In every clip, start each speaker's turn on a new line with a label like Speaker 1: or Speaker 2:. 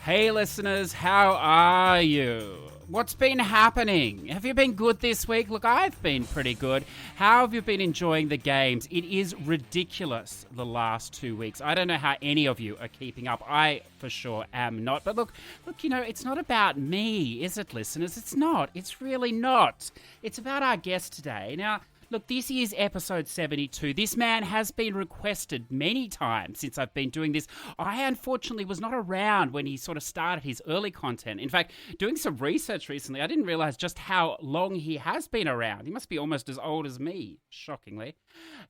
Speaker 1: Hey listeners, how are you? What's been happening? Have you been good this week? Look, I've been pretty good. How have you been enjoying the games? It is ridiculous the last 2 weeks. I don't know how any of you are keeping up. I, for sure, am not. But look, it's not about me, is it, listeners? It's not. It's really not. It's about our guest today. Now, look, this is episode 72. This man has been requested many times since I've been doing this. I unfortunately was not around when he sort of started his early content. In fact, doing some research recently, I didn't realize just how long he has been around. He must be almost as old as me, shockingly.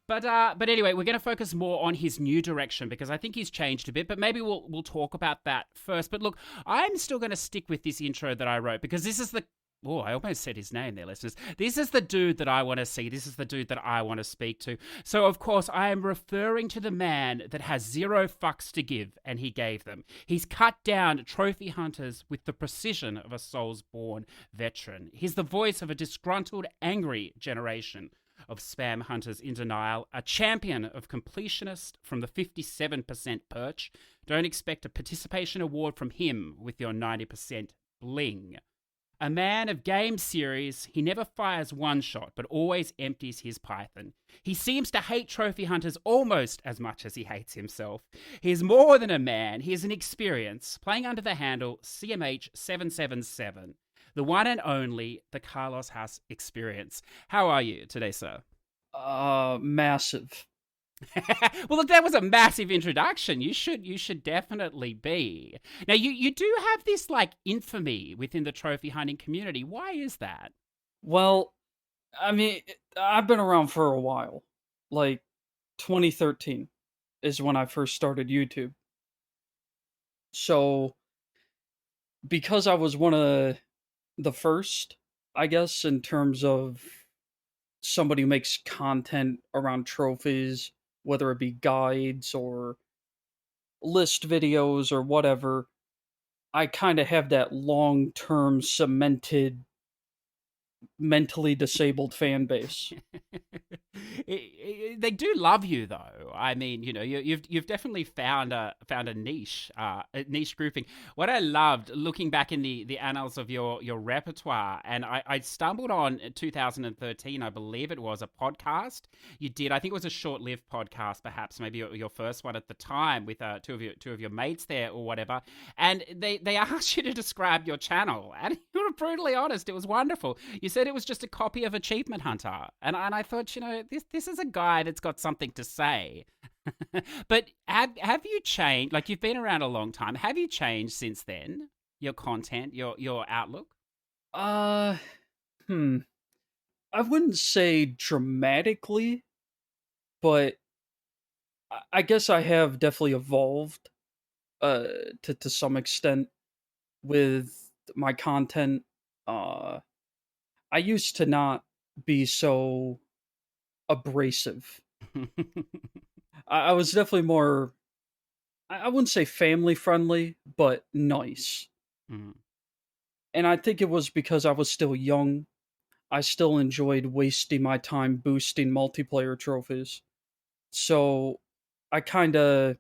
Speaker 1: But anyway, we're going to focus more on his new direction because I think he's changed a bit, but maybe we'll talk about that first. But look, I'm still going to stick with this intro that I wrote because this is the I almost said his name there, listeners. This is the dude that I want to see. This is the dude that I want to speak to. So, of course, I am referring to the man that has zero fucks to give, and he gave them. He's cut down trophy hunters with the precision of a Soulsborne veteran. He's the voice of a disgruntled, angry generation of spam hunters in denial, a champion of completionist from the 57% perch. Don't expect a participation award from him with your 90% bling. A man of game series, he never fires one shot, but always empties his python. He seems to hate trophy hunters almost as much as he hates himself. He is more than a man, he is an experience, playing under the handle CMH777, the one and only, the Carlo Haz experience. How are you today, sir?
Speaker 2: Massive.
Speaker 1: Well, look, that was a massive introduction. You should definitely be. Now, you do have this, like, infamy within the trophy hunting community. Why is that?
Speaker 2: Well, I mean, I've been around for a while. Like, 2013 is when I first started YouTube. So, because I was one of the first, I guess, in terms of somebody who makes content around trophies, whether it be guides or list videos or whatever, I kind of have that long-term cemented mentally disabled fan base.
Speaker 1: They do love you, though. I mean, you've definitely found a niche grouping. What I loved looking back in the annals of your repertoire, and I stumbled on 2013, I believe it was, a podcast you did. I think it was a short-lived podcast, perhaps maybe your first one at the time with two of your mates there or whatever. And they asked you to describe your channel, and you were brutally honest. It was wonderful. You said it was just a copy of Achievement Hunter, and I thought, this is a guy that's got something to say. But have you changed? Like, you've been around a long time. Have you changed since then? Your content, your outlook?
Speaker 2: I wouldn't say dramatically, but I guess I have definitely evolved to some extent with my content. I used to not be so abrasive. I was definitely more, I wouldn't say family friendly, but nice.
Speaker 1: Mm.
Speaker 2: And I think it was because I was still young. I still enjoyed wasting my time boosting multiplayer trophies. So I kind of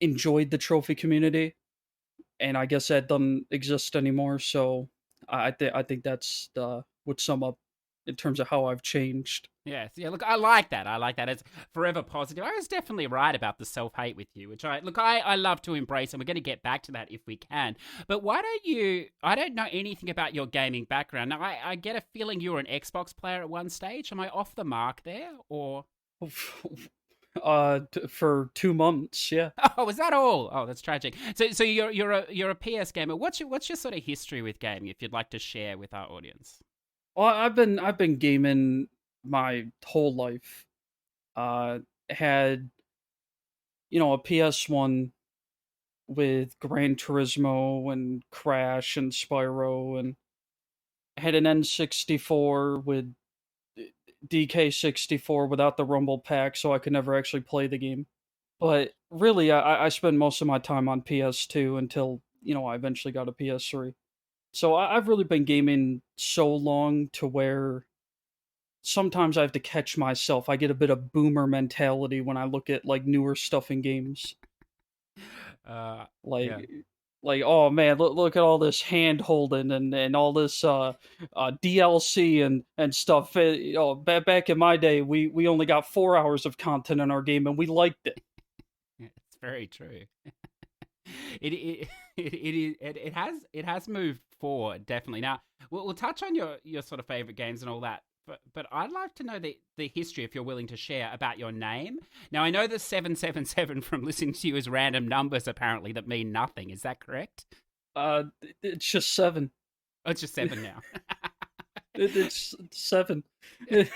Speaker 2: enjoyed the trophy community, and I guess that doesn't exist anymore. So I think that's would sum up in terms of how I've changed.
Speaker 1: Yes, yeah. Look, I like that. I like that. It's forever positive. I was definitely right about the self-hate with you, which I love to embrace, and we're going to get back to that if we can. But why don't you? I don't know anything about your gaming background. Now, I get a feeling you were an Xbox player at one stage. Am I off the mark there, or?
Speaker 2: For 2 months, yeah.
Speaker 1: Oh, was that all? Oh, that's tragic. So you're a PS gamer. What's your sort of history with gaming, if you'd like to share with our audience?
Speaker 2: Well, I've been gaming my whole life. Had a PS1 with Gran Turismo and Crash and Spyro, and had an N64 with DK64 without the Rumble Pack, so I could never actually play the game. But really, I spent most of my time on PS2 until I eventually got a PS3. So I've really been gaming so long to where sometimes I have to catch myself. I get a bit of boomer mentality when I look at like newer stuff in games.
Speaker 1: Yeah.
Speaker 2: Like, oh man, look at all this hand holding and all this DLC and stuff. Back in my day, we only got 4 hours of content in our game, and we liked it.
Speaker 1: It's very true. It has moved forward, definitely. Now we'll touch on your sort of favorite games and all that. But I'd like to know the history, if you're willing to share, about your name. Now, I know the 777 from listening to you as random numbers, apparently, that mean nothing. Is that correct?
Speaker 2: It's just 7.
Speaker 1: Oh, it's just 7 now.
Speaker 2: It's 7.
Speaker 1: Yeah,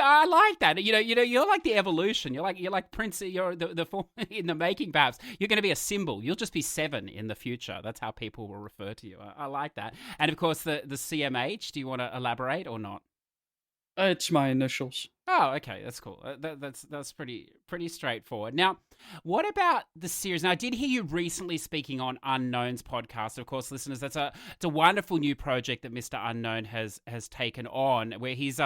Speaker 1: I like that. You're like the evolution. You're like Prince. You're the form in the making. Perhaps you're going to be a symbol. You'll just be 7 in the future. That's how people will refer to you. I like that. And of course, the CMH. Do you want to elaborate or not?
Speaker 2: It's my initials.
Speaker 1: Oh, okay, that's cool. That's pretty straightforward. Now, what about the series? Now, I did hear you recently speaking on Unknown's podcast. Of course, listeners, it's a wonderful new project that Mr. Unknown has taken on, where he's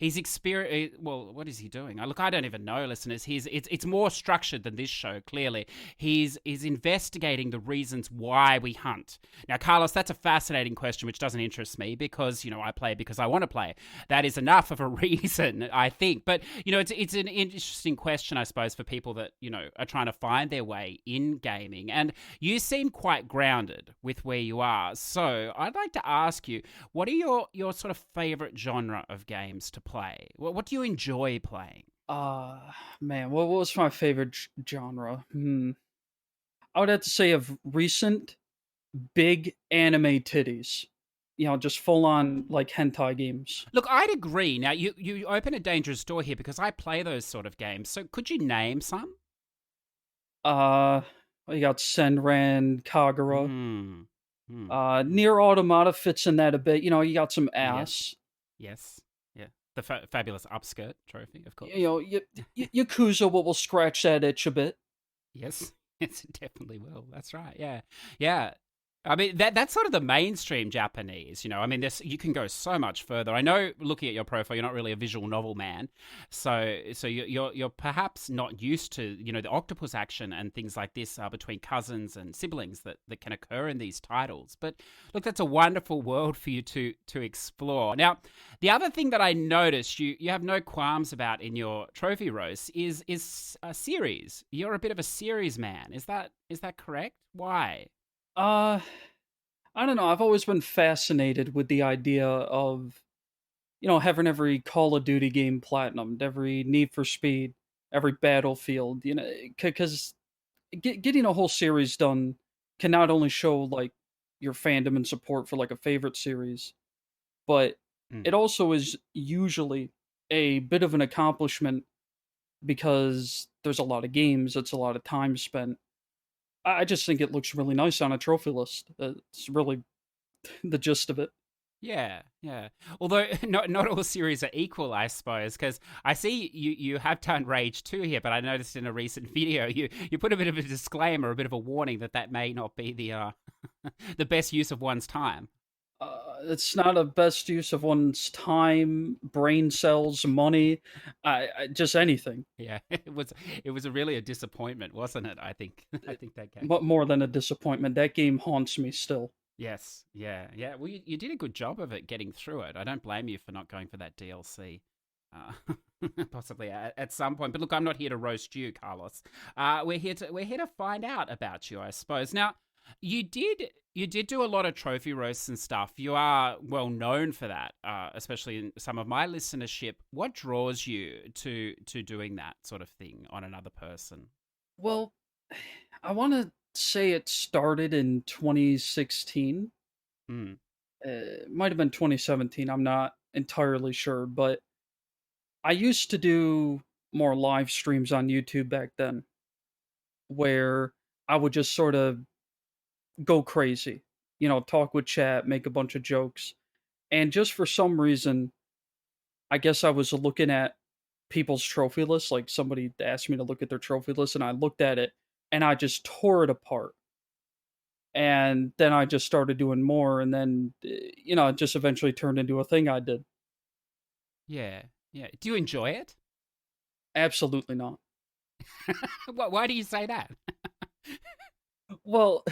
Speaker 1: experience. Well, what is he doing? Look, I don't even know, listeners. It's more structured than this show. Clearly, he's investigating the reasons why we hunt. Now, Carlos, that's a fascinating question, which doesn't interest me because I play because I want to play. That is enough of a reason, I think. But it's an interesting question, I suppose, for people that are trying to find their way in gaming. And you seem quite grounded with where you are. So I'd like to ask you, what are your sort of favorite genre of games to play? What do you enjoy playing?
Speaker 2: Man, what was my favorite genre? I would have to say of recent big anime titties. Just full on like hentai games.
Speaker 1: Look, I'd agree. Now, you open a dangerous door here because I play those sort of games. So could you name some?
Speaker 2: You got Senran, Kagura. Near Automata fits in that a bit. You got some ass.
Speaker 1: Yes. Yeah. The fabulous upskirt trophy, of course.
Speaker 2: Yakuza will scratch that itch a bit.
Speaker 1: Yes. Yes, it definitely will. That's right. Yeah. Yeah. I mean, that's sort of the mainstream Japanese, I mean, you can go so much further. I know, looking at your profile, you're not really a visual novel man, so you're perhaps not used to, the octopus action and things like this between cousins and siblings that can occur in these titles. But look, that's a wonderful world for you to explore. Now, the other thing that I noticed you have no qualms about in your trophy roast is a series. You're a bit of a series man. Is that correct? Why?
Speaker 2: I don't know. I've always been fascinated with the idea of, having every Call of Duty game platinumed, every Need for Speed, every Battlefield, because getting a whole series done can not only show, like, your fandom and support for, like, a favorite series, but it also is usually a bit of an accomplishment because there's a lot of games, it's a lot of time spent. I just think it looks really nice on a trophy list. It's really the gist of it.
Speaker 1: Yeah, yeah. Although not all series are equal, I suppose, because I see you have done Rage 2 here, but I noticed in a recent video you put a bit of a disclaimer, a bit of a warning that may not be the the best use of one's time.
Speaker 2: It's not a best use of one's time, brain cells, money, just anything.
Speaker 1: Yeah, it was really a disappointment, wasn't it? I think that game.
Speaker 2: But more than a disappointment, that game haunts me still.
Speaker 1: Yes, yeah. Well, you did a good job of it getting through it. I don't blame you for not going for that DLC. Possibly at some point, but look, I'm not here to roast you, Carlos. We're here to find out about you, I suppose. Now, you did do a lot of trophy roasts and stuff. You are well known for that, especially in some of my listenership. What draws you to doing that sort of thing on another person?
Speaker 2: Well, I want to say it started in 2016. It might have been 2017. I'm not entirely sure, but I used to do more live streams on YouTube back then, where I would just sort of go crazy, talk with chat, make a bunch of jokes. And just for some reason, I guess I was looking at people's trophy lists, like somebody asked me to look at their trophy list, and I looked at it and I just tore it apart. And then I just started doing more, and then, it just eventually turned into a thing I did.
Speaker 1: Yeah. Do you enjoy it?
Speaker 2: Absolutely not.
Speaker 1: Why do you say that?
Speaker 2: Well,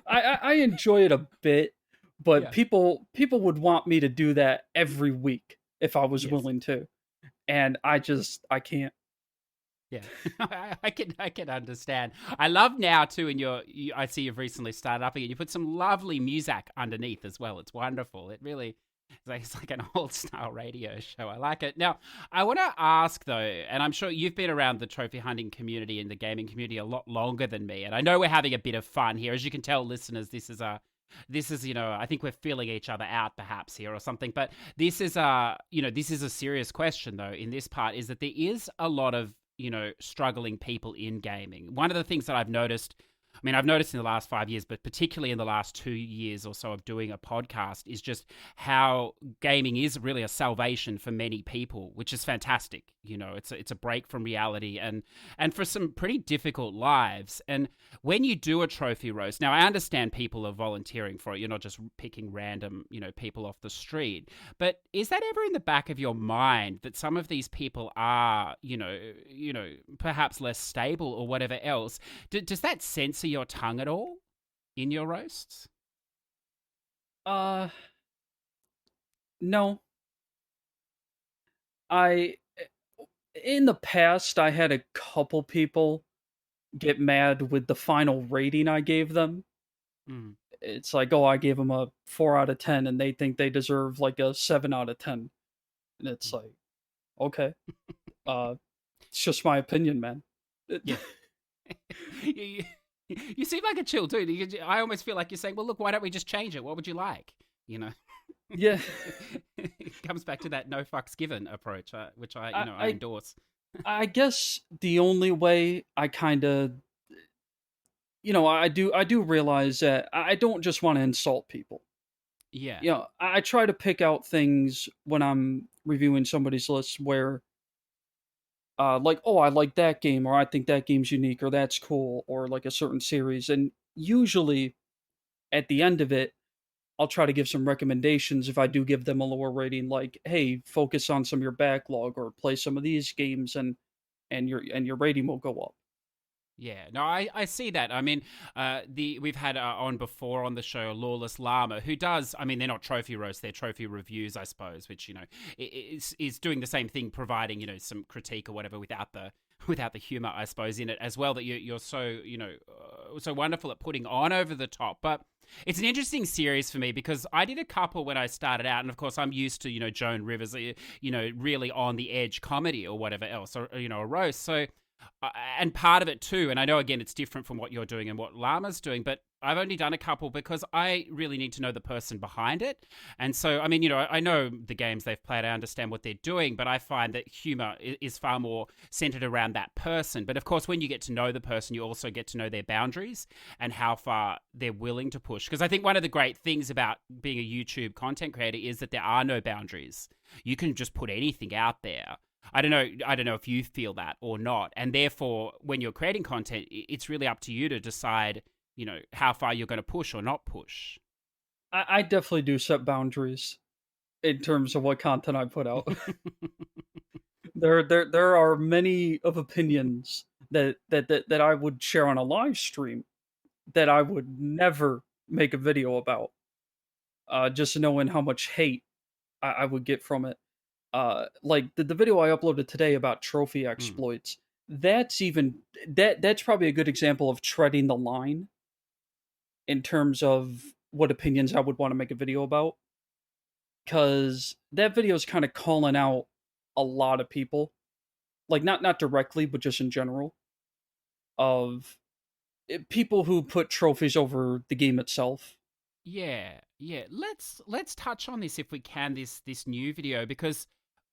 Speaker 2: I enjoy it a bit, but
Speaker 1: Yeah.
Speaker 2: people would want me to do that every week if I was
Speaker 1: Yes.
Speaker 2: willing to, and I can't.
Speaker 1: Yeah, I can understand. I love now too. I see you've recently started up again. You put some lovely music underneath as well. It's wonderful. It really it's like an old style radio show. I like it. Now, I want to ask though, and I'm sure you've been around the trophy hunting community and the gaming community a lot longer than me, and I know we're having a bit of fun here. As you can tell, listeners, this is I think we're feeling each other out perhaps here or something, but this is a serious question though in this part, is that there is a lot of struggling people in gaming. One of the things that I've noticed in the last 5 years, but particularly in the last 2 years or so of doing a podcast, is just how gaming is really a salvation for many people, which is fantastic. It's a break from reality and for some pretty difficult lives. And when you do a trophy roast, now I understand people are volunteering for it. You're not just picking random, people off the street. But is that ever in the back of your mind that some of these people are, perhaps less stable or whatever else? Does that censor your tongue at all in your roasts?
Speaker 2: Uh, no. I In the past I had a couple people get mad with the final rating I gave them.
Speaker 1: Mm.
Speaker 2: It's like, oh, I gave them a 4 out of 10 and they think they deserve like a 7 out of 10. And it's like, okay. It's just my opinion, man.
Speaker 1: Yeah. you, you seem like a chill dude. I almost feel like you're saying, well, look, why don't we just change it? What would you like?
Speaker 2: Yeah.
Speaker 1: It comes back to that no fucks given approach, which I endorse.
Speaker 2: I guess the only way I kind of, I do realize that I don't just want to insult people.
Speaker 1: Yeah.
Speaker 2: I try to pick out things when I'm reviewing somebody's list where, like, oh, I like that game, or I think that game's unique, or that's cool, or like a certain series. And usually at the end of it, I'll try to give some recommendations if I do give them a lower rating, like, hey, focus on some of your backlog or play some of these games and your rating will go up.
Speaker 1: Yeah, no, I see that. I mean, we've had on before on the show Lawless Llama, who does. I mean, they're not trophy roasts; they're trophy reviews, I suppose. Which is doing the same thing, providing some critique or whatever without the humor, I suppose, in it as well. That you're so so wonderful at putting on over the top, but. It's an interesting series for me because I did a couple when I started out, and of course I'm used to Joan Rivers, really on the edge comedy or whatever else, or a roast. So, and part of it too, and I know again it's different from what you're doing and what Llama's doing, but I've only done a couple because I really need to know the person behind it. And so, I mean, I know the games they've played, I understand what they're doing, but I find that humor is far more centered around that person. But of course, when you get to know the person, you also get to know their boundaries and how far they're willing to push. Because I think one of the great things about being a YouTube content creator is that there are no boundaries. You can just put anything out there. I don't know if you feel that or not. And therefore, when you're creating content, it's really up to you to decide how far you're going to push or not push.
Speaker 2: I definitely do set boundaries in terms of what content I put out. There are many of opinions that I would share on a live stream that I would never make a video about. Just knowing how much hate I would get from it. Like the video I uploaded today about trophy exploits. That's probably a good example of treading the line in terms of what opinions I would want to make a video about. Because that video is kind of calling out a lot of people. Like, not directly, but just in general. Of people who put trophies over the game itself.
Speaker 1: Yeah. Let's touch on this if we can, this new video, because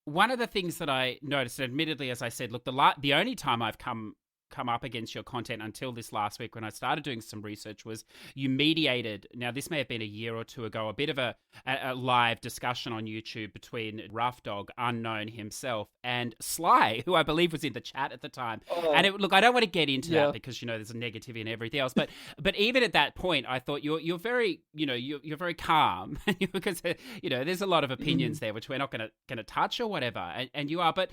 Speaker 1: one of the things that I noticed, admittedly, as I said, look, the only time I've come up against your content until this last week when I started doing some research was you mediated, now this may have been a year or two ago, a bit of a live discussion on YouTube between Rough Dog, Unknown himself, and Sly, who I believe was in the chat at the time. And look, I don't want to get into that because, there's a negativity and everything else, but even at that point, I thought you're very, you're very calm because, there's a lot of opinions there, which we're not going to touch or whatever. And you are, but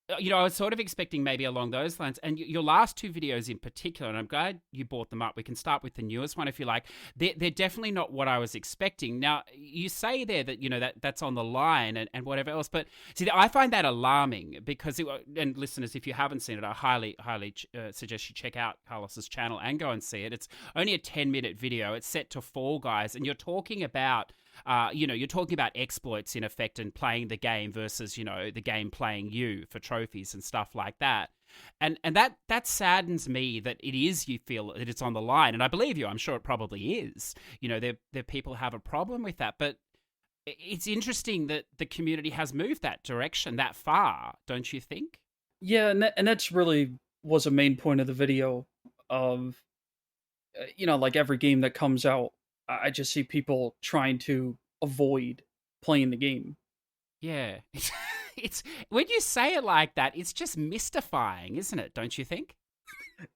Speaker 1: I was sort of expecting maybe along those lines. And your last two videos in particular, and I'm glad you brought them up. We can start with the newest one if you like. They're definitely not what I was expecting. Now, you say there that, that's on the line and whatever else. But see, I find that alarming because, and listeners, if you haven't seen it, I highly, highly suggest you check out Carlos's channel and go and see it. It's only a 10-minute video. It's set to Fall Guys. And you're talking about you're talking about exploits in effect and playing the game versus, the game playing you for trophies and stuff like that. And that saddens me that you feel that it's on the line. And I believe you, I'm sure it probably is. There people have a problem with that. But it's interesting that the community has moved that direction that far, don't you think?
Speaker 2: Yeah, and that's really was a main point of the video of, like every game that comes out, I just see people trying to avoid playing the game.
Speaker 1: Yeah. It's when you say it like that, it's just mystifying, isn't it? Don't you think?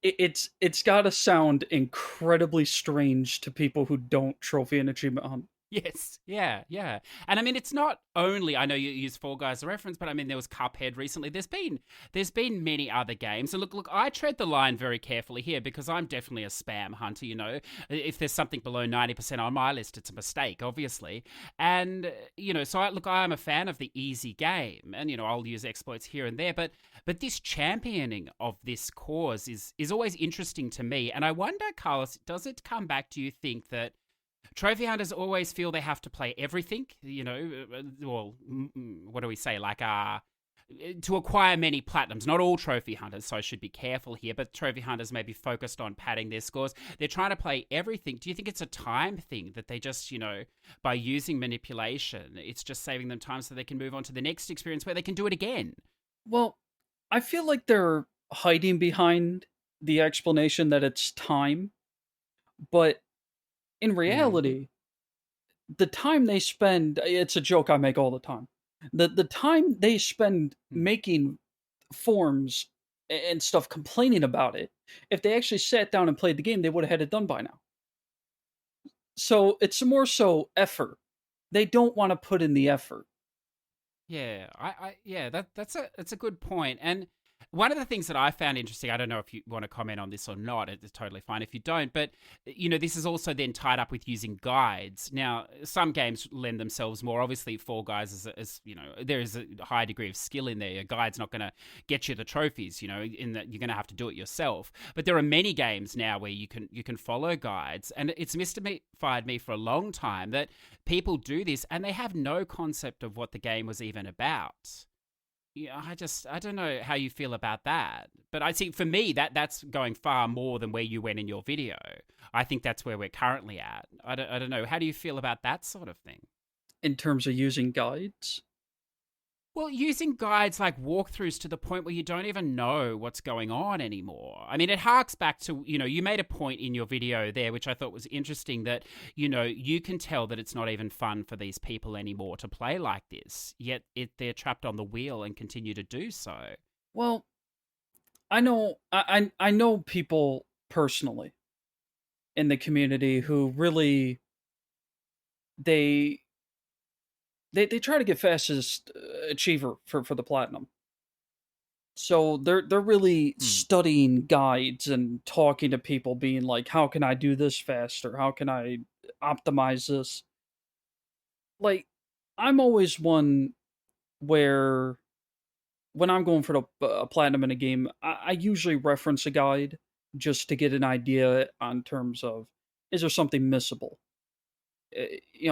Speaker 2: It's got to sound incredibly strange to people who don't trophy and achievement hunt.
Speaker 1: Yes, yeah, yeah. And I mean, it's not only, I know you use Fall Guys as a reference, but I mean, there was Cuphead recently. There's been many other games. And look, I tread the line very carefully here because I'm definitely a spam hunter, If there's something below 90% on my list, it's a mistake, obviously. And, so I'm a fan of the easy game and, I'll use exploits here and there, but this championing of this cause is always interesting to me. And I wonder, Carlos, does it come back, do you think, that trophy hunters always feel they have to play everything, well, what do we say, to acquire many platinums. Not all trophy hunters, so I should be careful here, but trophy hunters may be focused on padding their scores. They're trying to play everything. Do you think it's a time thing that they just, by using manipulation, it's just saving them time so they can move on to the next experience where they can do it again?
Speaker 2: Well, I feel like they're hiding behind the explanation that it's time, but in reality, the time they spend, it's a joke I make all the time. The time they spend making forms and stuff complaining about it, if they actually sat down and played the game, they would have had it done by now. So it's more so effort. They don't want to put in the effort.
Speaker 1: Yeah, that's a good point. And one of the things that I found interesting, I don't know if you want to comment on this or not, it's totally fine if you don't, but, this is also then tied up with using guides. Now, some games lend themselves more. Obviously, Fall Guys is there is a high degree of skill in there. Your guide's not going to get you the trophies, in that you're going to have to do it yourself. But there are many games now where you can follow guides, and it's mystified me for a long time that people do this and they have no concept of what the game was even about. Yeah, I don't know how you feel about that. But I think for me, that's going far more than where you went in your video. I think that's where we're currently at. I don't know. How do you feel about that sort of thing?
Speaker 2: In terms of using guides?
Speaker 1: Well, using guides like walkthroughs to the point where you don't even know what's going on anymore. I mean, it harks back to, you made a point in your video there, which I thought was interesting, that, you can tell that it's not even fun for these people anymore to play like this, yet they're trapped on the wheel and continue to do so.
Speaker 2: Well, I know people personally in the community who really, they try to get fastest achiever for the platinum. So they're really studying guides and talking to people, being like, how can I do this faster? How can I optimize this? Like, I'm always one where when I'm going for a platinum in a game, I usually reference a guide just to get an idea on terms of, is there something missable?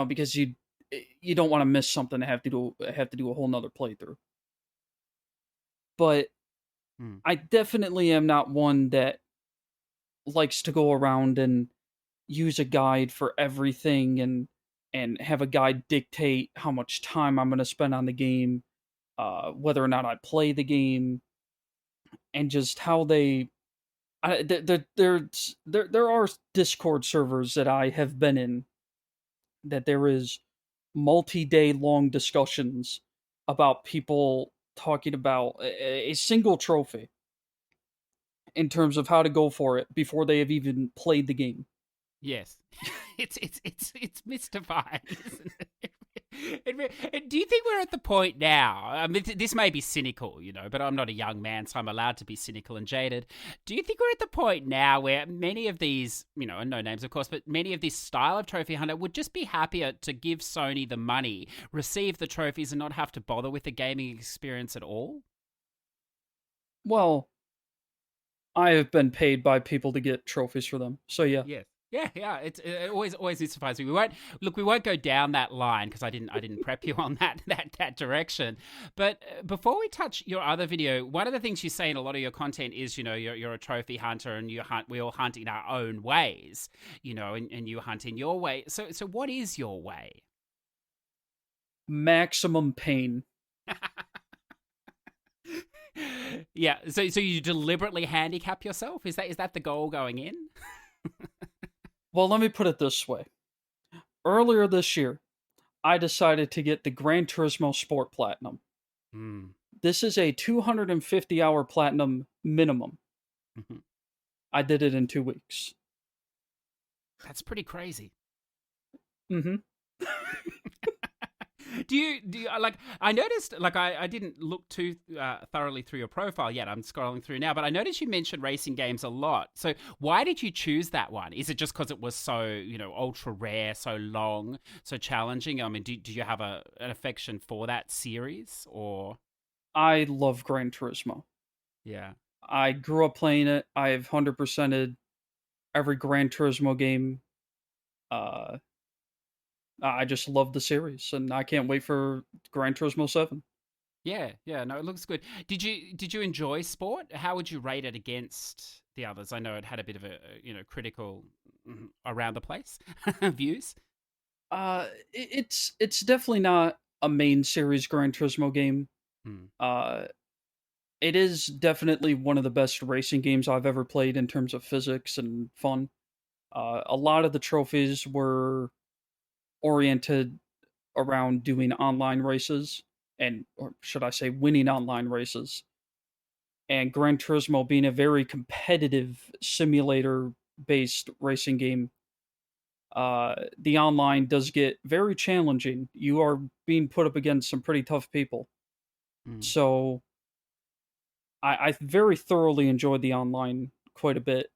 Speaker 2: Because you don't want to miss something and have to do a whole nother playthrough. But I definitely am not one that likes to go around and use a guide for everything and have a guide dictate how much time I'm going to spend on the game, whether or not I play the game, and just how there are Discord servers that I have been in that there is multi-day long discussions about people talking about a single trophy in terms of how to go for it before they have even played the game.
Speaker 1: Yes. It's mystifying, isn't it? Do you think we're at the point now? I mean, this may be cynical, but I'm not a young man, so I'm allowed to be cynical and jaded. Do you think we're at the point now where many of these, and no names, of course, but many of this style of trophy hunter would just be happier to give Sony the money, receive the trophies, and not have to bother with the gaming experience at all?
Speaker 2: Well, I have been paid by people to get trophies for them, so yeah.
Speaker 1: Yes. Yeah. It always mystifies me. We won't go down that line because I didn't prep you on that direction. But before we touch your other video, one of the things you say in a lot of your content is, you're a trophy hunter and we all hunt in our own ways, and you hunt in your way. So what is your way?
Speaker 2: Maximum pain.
Speaker 1: Yeah. So you deliberately handicap yourself? Is that the goal going in?
Speaker 2: Well, let me put it this way. Earlier this year, I decided to get the Gran Turismo Sport Platinum. This is a 250-hour platinum minimum.
Speaker 1: Mm-hmm.
Speaker 2: I did it in 2 weeks.
Speaker 1: That's pretty crazy.
Speaker 2: Mm-hmm.
Speaker 1: Do you like? I noticed, like, I didn't look too thoroughly through your profile yet. I'm scrolling through now, but I noticed you mentioned racing games a lot. So why did you choose that one? Is it just because it was so ultra rare, so long, so challenging? I mean, do you have an affection for that series, or?
Speaker 2: I love Gran Turismo.
Speaker 1: Yeah,
Speaker 2: I grew up playing it. I've 100%ed every Gran Turismo game. I just love the series, and I can't wait for Gran Turismo 7.
Speaker 1: Yeah. No, it looks good. Did you enjoy Sport? How would you rate it against the others? I know it had a bit of a critical around the place views.
Speaker 2: It's definitely not a main series Gran Turismo game. It is definitely one of the best racing games I've ever played in terms of physics and fun. A lot of the trophies were oriented around doing online races, or should I say winning online races. And Gran Turismo being a very competitive simulator based racing game, the online does get very challenging. You are being put up against some pretty tough people. So I very thoroughly enjoyed the online quite a bit.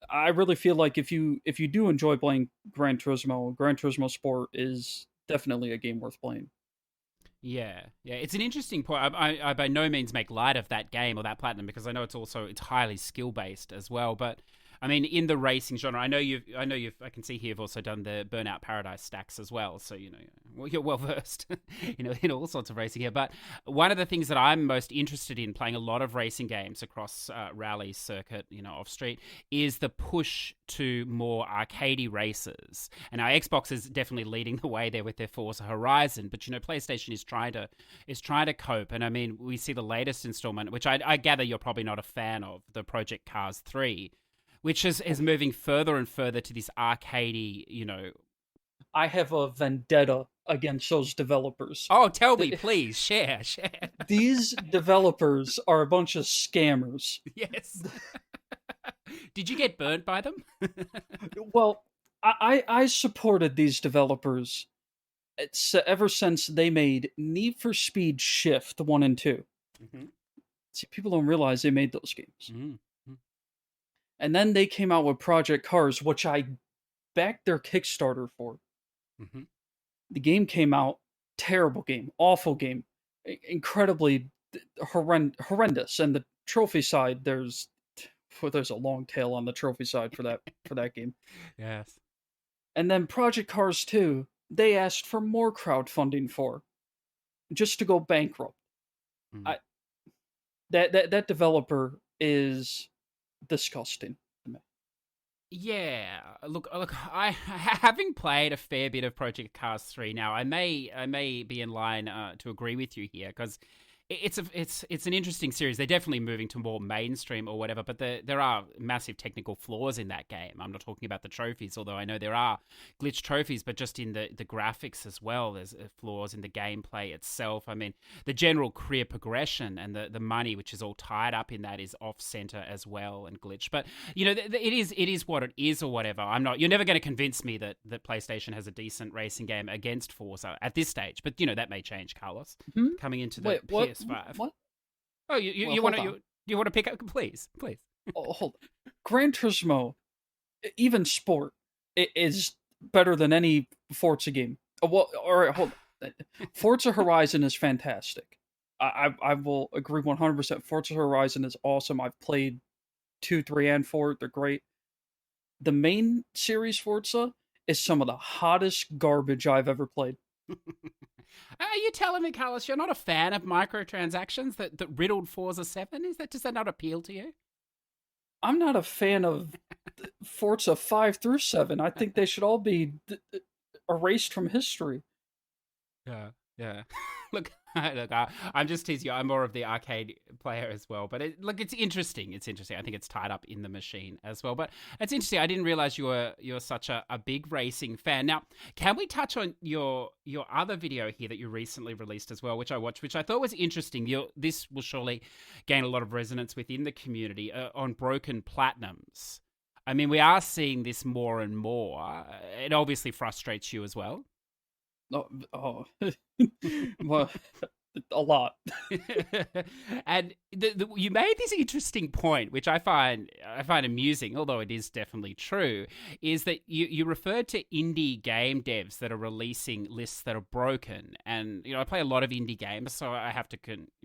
Speaker 2: I really feel like if you do enjoy playing Gran Turismo Sport is definitely a game worth playing.
Speaker 1: Yeah, it's an interesting point. I by no means make light of that game or that platinum because I know it's highly skill based as well. But I mean, in the racing genre, I can see here you've also done the Burnout Paradise stacks as well. So you're well versed, in all sorts of racing here. But one of the things that I'm most interested in playing a lot of racing games across rally circuit, off street, is the push to more arcadey races. And our Xbox is definitely leading the way there with their Forza Horizon. But PlayStation is trying to cope. And I mean, we see the latest installment, which I gather you're probably not a fan of, the Project Cars 3. Which is moving further and further to this arcadey,
Speaker 2: I have a vendetta against those developers.
Speaker 1: Oh, tell me, please, share.
Speaker 2: These developers are a bunch of scammers.
Speaker 1: Yes. Did you get burnt by them?
Speaker 2: Well, I supported these developers ever since they made Need for Speed Shift 1 and 2.
Speaker 1: Mm-hmm.
Speaker 2: See, people don't realize they made those games.
Speaker 1: Mm-hmm.
Speaker 2: And then they came out with Project Cars, which I backed their Kickstarter for.
Speaker 1: Mm-hmm.
Speaker 2: The game came out, terrible game, awful game, incredibly horrendous. And the trophy side, there's a long tail on the trophy side for that game.
Speaker 1: Yes.
Speaker 2: And then Project Cars 2, they asked for more crowdfunding for, just to go bankrupt.
Speaker 1: Mm.
Speaker 2: That developer is disgusting to me.
Speaker 1: Yeah, look. I having played a fair bit of Project Cars 3 now, I may be in line to agree with you here because it's an interesting series. They're definitely moving to more mainstream or whatever, but there are massive technical flaws in that game. I'm not talking about the trophies, although I know there are glitch trophies, but just in the graphics as well. There's flaws in the gameplay itself. I mean, the general career progression and the money, which is all tied up in that, is off center as well and glitch. But you know, it is what it is or whatever. I'm not. You're never going to convince me that PlayStation has a decent racing game against Forza at this stage. But you know that may change, Carlos, coming into the PS5.
Speaker 2: What?
Speaker 1: Oh,
Speaker 2: Well,
Speaker 1: you
Speaker 2: hold
Speaker 1: want
Speaker 2: on.
Speaker 1: you want to pick up, please.
Speaker 2: Oh, hold on. Gran Turismo, even sport, is better than any Forza game. Well, all right, hold on. Forza Horizon is fantastic. I will agree 100%. Forza Horizon is awesome. I've played 2, 3, and 4. They're great. The main series Forza is some of the hottest garbage I've ever played.
Speaker 1: Are you telling me, Carlos, you're not a fan of microtransactions that riddled Forza 7? Does that not appeal to you?
Speaker 2: I'm not a fan of Forza 5 through 7. I think they should all be erased from history.
Speaker 1: Yeah. Look, I'm just teasing you. I'm more of the arcade player as well. But it's interesting. It's interesting. I think it's tied up in the machine as well. But it's interesting. I didn't realize you're such a big racing fan. Now, can we touch on your other video here that you recently released as well, which I watched, which I thought was interesting. This will surely gain a lot of resonance within the community on broken platinums. I mean, we are seeing this more and more. It obviously frustrates you as well.
Speaker 2: Oh, well, a lot.
Speaker 1: And you made this interesting point, which I find amusing, although it is definitely true, is that you referred to indie game devs that are releasing lists that are broken. And I play a lot of indie games, so I have to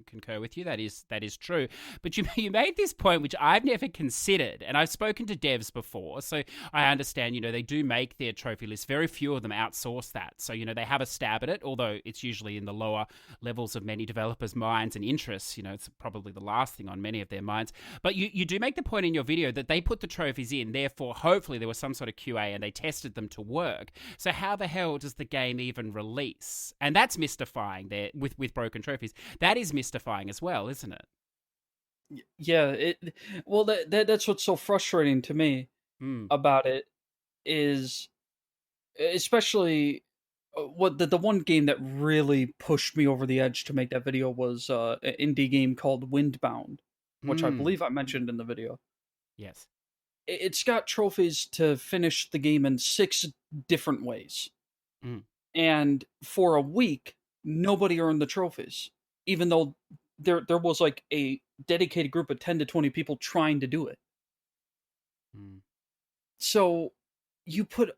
Speaker 1: concur with you. That is true. But you made this point, which I've never considered, and I've spoken to devs before, so I understand. They do make their trophy list. Very few of them outsource that, so they have a stab at it, although it's usually in the lower levels of many developers' minds and interests. It's probably the last thing on many of their minds. But you do make the point in your video that they put the trophies in, therefore hopefully there was some sort of QA and they tested them to work. So how the hell does the game even release? And that's mystifying there with broken trophies. That is mystifying as well, isn't it?
Speaker 2: Yeah, well that's what's so frustrating to me about it, is especially what the one game that really pushed me over the edge to make that video was an indie game called Windbound, which I believe I mentioned in the video.
Speaker 1: Yes.
Speaker 2: It's got trophies to finish the game in 6 different ways. And for a week, nobody earned the trophies, even though there was like a dedicated group of 10 to 20 people trying to do it. So you put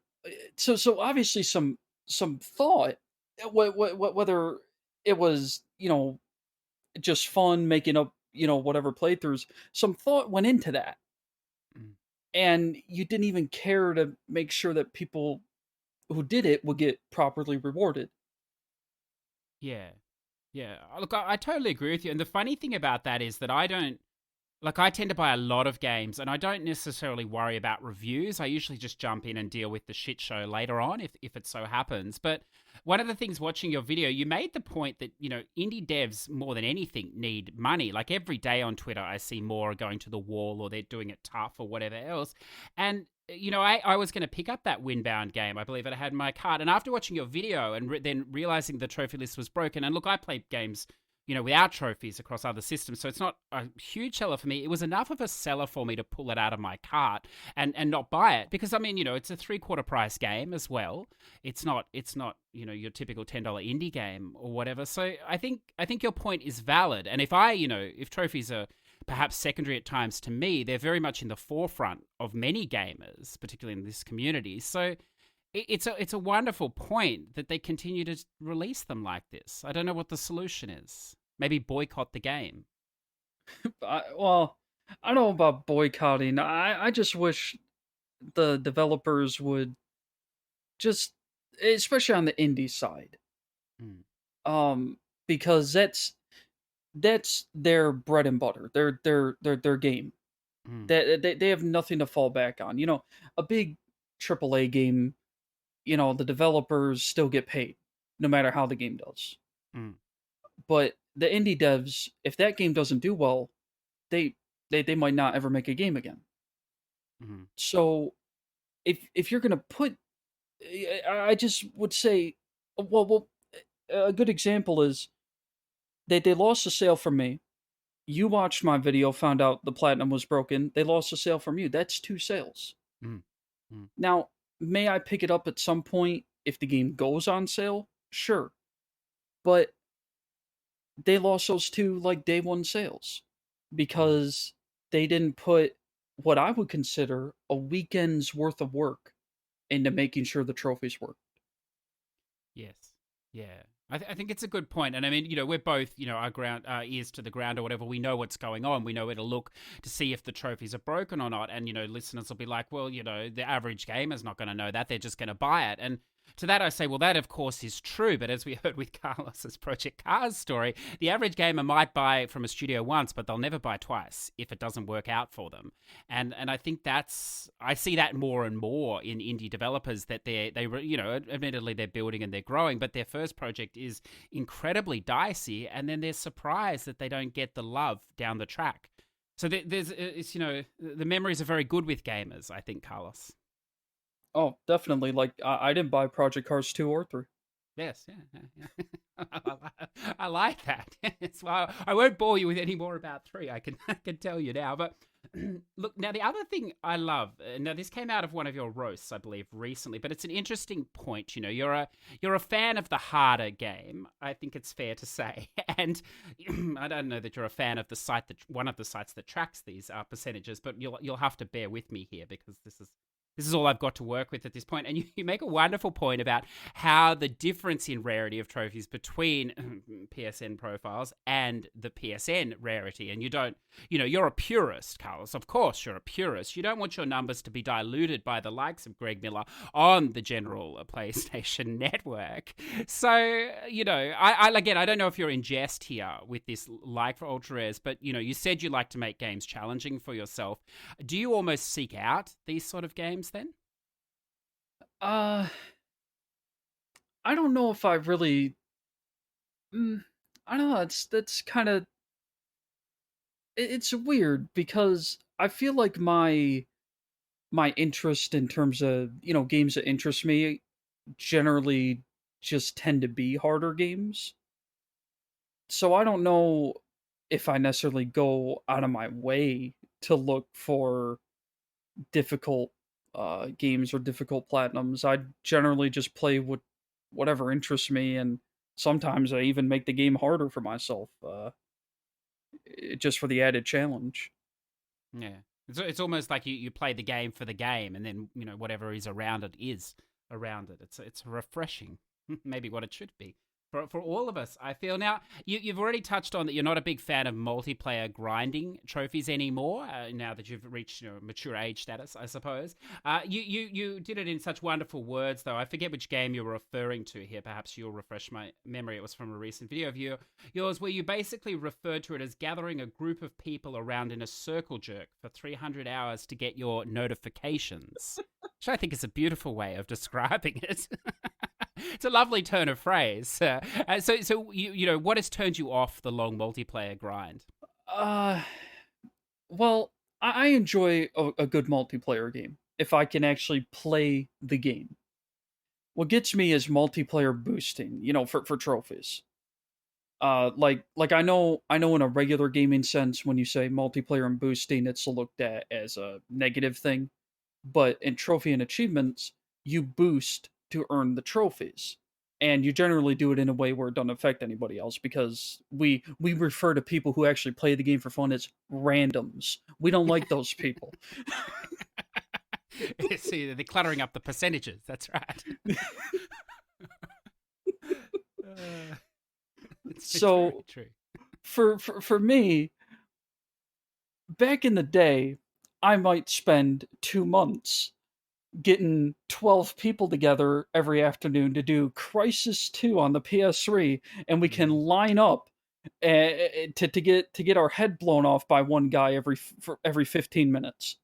Speaker 2: so obviously some thought, whether it was just fun making up whatever playthroughs, some thought went into that, and you didn't even care to make sure that people who did it would get properly rewarded.
Speaker 1: Yeah. Look, I totally agree with you. And the funny thing about that is that I tend to buy a lot of games, and I don't necessarily worry about reviews. I usually just jump in and deal with the shit show later on if it so happens. But one of the things watching your video, you made the point that, indie devs more than anything need money. Like every day on Twitter, I see more going to the wall or they're doing it tough or whatever else. And I was going to pick up that Windbound game. I believe I had in my cart. And after watching your video and then realizing the trophy list was broken, and look, I played games without trophies across other systems, so it's not a huge seller for me. It was enough of a seller for me to pull it out of my cart and not buy it, because I mean, it's a 3/4 price game as well. It's not your typical $10 indie game or whatever. So I think your point is valid. And if trophies are perhaps secondary at times to me, they're very much in the forefront of many gamers, particularly in this community. So it's a wonderful point that they continue to release them like this. I don't know what the solution is. Maybe boycott the game.
Speaker 2: I don't know about boycotting. I just wish the developers would just, especially on the indie side, because that's their bread and butter, their game. They have nothing to fall back on. A big AAA game, the developers still get paid no matter how the game does. But the indie devs, if that game doesn't do well, they they might not ever make a game again.
Speaker 1: Mm-hmm.
Speaker 2: So if you're gonna put, I just would say, well, a good example is they lost a sale from me. You watched my video, found out the platinum was broken. They lost a sale from you. That's 2 sales.
Speaker 1: Mm-hmm.
Speaker 2: Now, may I pick it up at some point if the game goes on sale? Sure, but they lost those 2 like day one sales because they didn't put what I would consider a weekend's worth of work into making sure the trophies work.
Speaker 1: Yes. Yeah. I think it's a good point. And I mean, we're both, our ears to the ground or whatever. We know what's going on. We know where to look to see if the trophies are broken or not. And, listeners will be like, well, the average gamer's not going to know that. They're just going to buy it. And to that I say, well, that of course is true. But as we heard with Carlos's Project Cars story, the average gamer might buy from a studio once, but they'll never buy twice if it doesn't work out for them. And I think I see that more and more in indie developers, that admittedly they're building and they're growing, but their first project is incredibly dicey, and then they're surprised that they don't get the love down the track. So the memories are very good with gamers, I think, Carlos.
Speaker 2: Oh, definitely. Like, I didn't buy Project Cars 2 or 3.
Speaker 1: Yes, yeah. I like that. Well, I won't bore you with any more about 3. I can tell you now. But look, now the other thing I love. Now this came out of one of your roasts, I believe, recently. But it's an interesting point. You're a fan of the harder game. I think it's fair to say. And I don't know that you're a fan of the site one of the sites that tracks these percentages. But you'll have to bear with me here, because this is all I've got to work with at this point. And you make a wonderful point about how the difference in rarity of trophies between PSN profiles and the PSN rarity. And you're a purist, Carlos. Of course, you're a purist. You don't want your numbers to be diluted by the likes of Greg Miller on the general PlayStation network. So, I don't know if you're in jest here with this like for ultra rares, but, you said you like to make games challenging for yourself. Do you almost seek out these sort of games then?
Speaker 2: I don't know if I really. I don't know. That's kind of. It's weird because I feel like my interest in terms of games that interest me generally just tend to be harder games. So I don't know if I necessarily go out of my way to look for difficult games or difficult platinums. I generally just play whatever interests me, and sometimes I even make the game harder for myself, just for the added challenge.
Speaker 1: Yeah, it's almost like you play the game for the game, and then whatever is around it is around it. It's refreshing, maybe what it should be. For all of us, I feel. Now, you've already touched on that you're not a big fan of multiplayer grinding trophies anymore, now that you've reached mature age status, I suppose. You did it in such wonderful words, though. I forget which game you were referring to here. Perhaps you'll refresh my memory. It was from a recent video of yours where you basically referred to it as gathering a group of people around in a circle jerk for 300 hours to get your notifications, which I think is a beautiful way of describing it. It's a lovely turn of phrase. So what has turned you off the long multiplayer grind?
Speaker 2: Well, I enjoy a good multiplayer game if I can actually play the game. What gets me is multiplayer boosting, for trophies. Like I know in a regular gaming sense, when you say multiplayer and boosting, it's looked at as a negative thing. But in trophy and achievements, you boost to earn the trophies. And you generally do it in a way where it doesn't affect anybody else, because we refer to people who actually play the game for fun as randoms. We don't like those people.
Speaker 1: See, they're cluttering up the percentages. That's right.
Speaker 2: So,
Speaker 1: true.
Speaker 2: For me, back in the day, I might spend 2 months getting 12 people together every afternoon to do Crisis 2 on the PS3, and we can line up to get our head blown off by one guy every 15 minutes.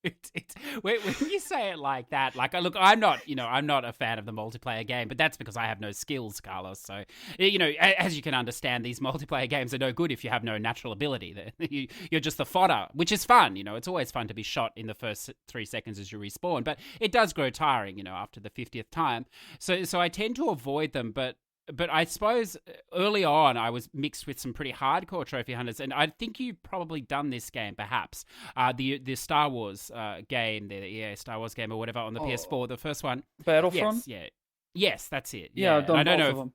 Speaker 1: It's when you say it like that, like, look, I'm not a fan of the multiplayer game, but that's because I have no skills, Carlos. So, as you can understand, these multiplayer games are no good if you have no natural ability. You're just the fodder, which is fun. It's always fun to be shot in the first 3 seconds as you respawn, but it does grow tiring, after the 50th time. So I tend to avoid them, but I suppose early on I was mixed with some pretty hardcore trophy hunters, and I think you've probably done this game, perhaps. The Star Wars game, the EA Star Wars game or whatever on the PS4, the first one.
Speaker 2: Battlefront?
Speaker 1: Yes, that's it.
Speaker 2: Yeah, I've done both of them.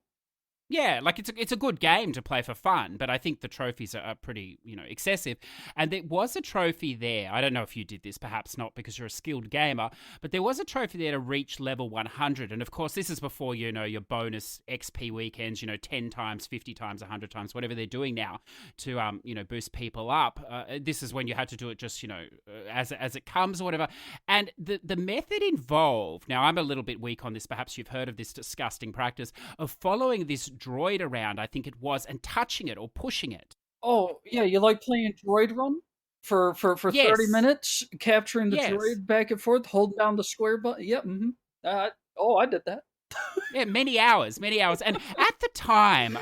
Speaker 1: Yeah, like it's a good game to play for fun, but I think the trophies are pretty, excessive. And there was a trophy there. I don't know if you did this, perhaps not because you're a skilled gamer, but there was a trophy there to reach level 100. And of course, this is before, your bonus XP weekends, 10 times, 50 times, 100 times, whatever they're doing now to, boost people up. This is when you had to do it just, as it comes or whatever. And the method involved, now I'm a little bit weak on this, perhaps you've heard of this disgusting practice of following this droid around, I think it was, and touching it or pushing it.
Speaker 2: Oh, yeah, you like playing Droid Run for 30 minutes, capturing the droid back and forth, holding down the square button? Yep, I did that.
Speaker 1: Yeah, many hours. And at the time,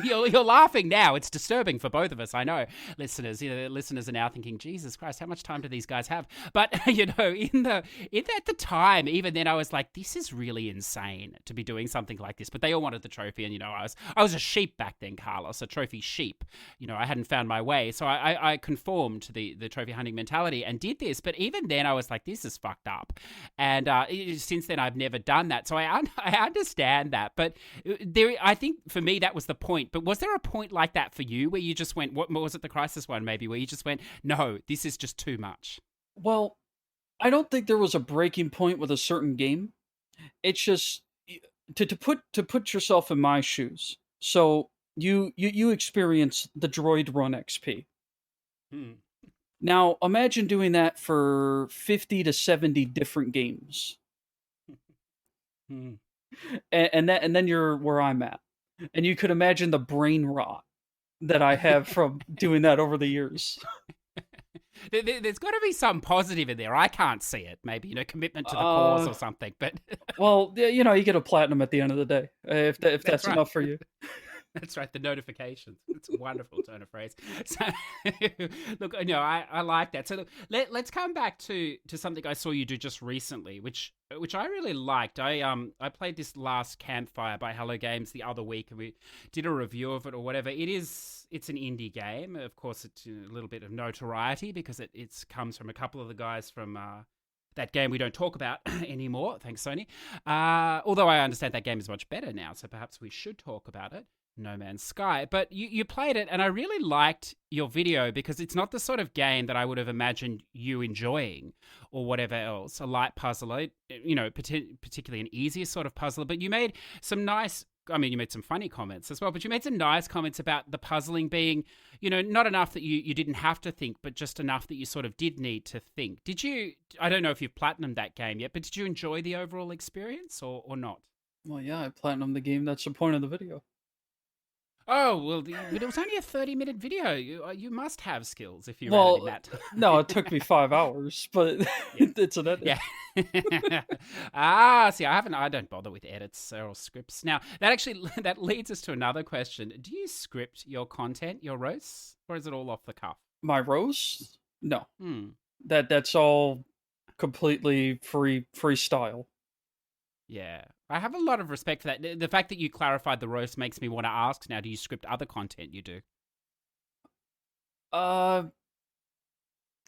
Speaker 1: you're laughing now. It's disturbing for both of us, I know, listeners. Listeners are now thinking, Jesus Christ, how much time do these guys have? But, at the time, even then, I was like, this is really insane to be doing something like this. But they all wanted the trophy, and, I was a sheep back then, Carlos, a trophy sheep. I hadn't found my way. So I conformed to the trophy hunting mentality and did this. But even then, I was like, this is fucked up. And since then, I've never done that. So I understand that, but I think for me that was the point. But was there a point like that for you where you just went, what was it, the Crisis one maybe, where you just went, no, this is just too much?
Speaker 2: Well, I don't think there was a breaking point with a certain game. It's just to put yourself in my shoes. So you experience the Droid Run XP. Now imagine doing that for 50 to 70 different games. And then you're where I'm at, and you could imagine the brain rot that I have from doing that over the years.
Speaker 1: There's got to be some positive in there. I can't see it. Maybe commitment to the cause or something. But
Speaker 2: well, you get a platinum at the end of the day if that's right. Enough for you.
Speaker 1: That's right, the notifications. It's a wonderful turn of phrase. So, look, I like that. So, look, let's come back to something I saw you do just recently, which I really liked. I played this last Campfire by Hello Games the other week, and we did a review of it or whatever. It's an indie game. Of course, it's a little bit of notoriety because it comes from a couple of the guys from that game we don't talk about anymore. Thanks, Sony. Although I understand that game is much better now, so perhaps we should talk about it. No Man's Sky. But you played it, and I really liked your video because it's not the sort of game that I would have imagined you enjoying or whatever else, a light puzzler, particularly an easier sort of puzzler. But you made some you made some funny comments as well, but you made some nice comments about the puzzling being, not enough that you didn't have to think, but just enough that you sort of did need to think. I don't know if you've platinumed that game yet, but did you enjoy the overall experience or not?
Speaker 2: Well, yeah, I platinumed the game. That's the point of the video.
Speaker 1: Oh, well, it was only a 30-minute video. You must have skills if you ran it in that time.
Speaker 2: No, it took me 5 hours, but it's an edit.
Speaker 1: Yeah. See, I don't bother with edits or scripts. Now, that leads us to another question. Do you script your content, your roasts, or is it all off the cuff?
Speaker 2: My roasts? No. That's all completely freestyle.
Speaker 1: Yeah. I have a lot of respect for that. The fact that you clarified the roast makes me want to ask now, do you script other content you do?
Speaker 2: I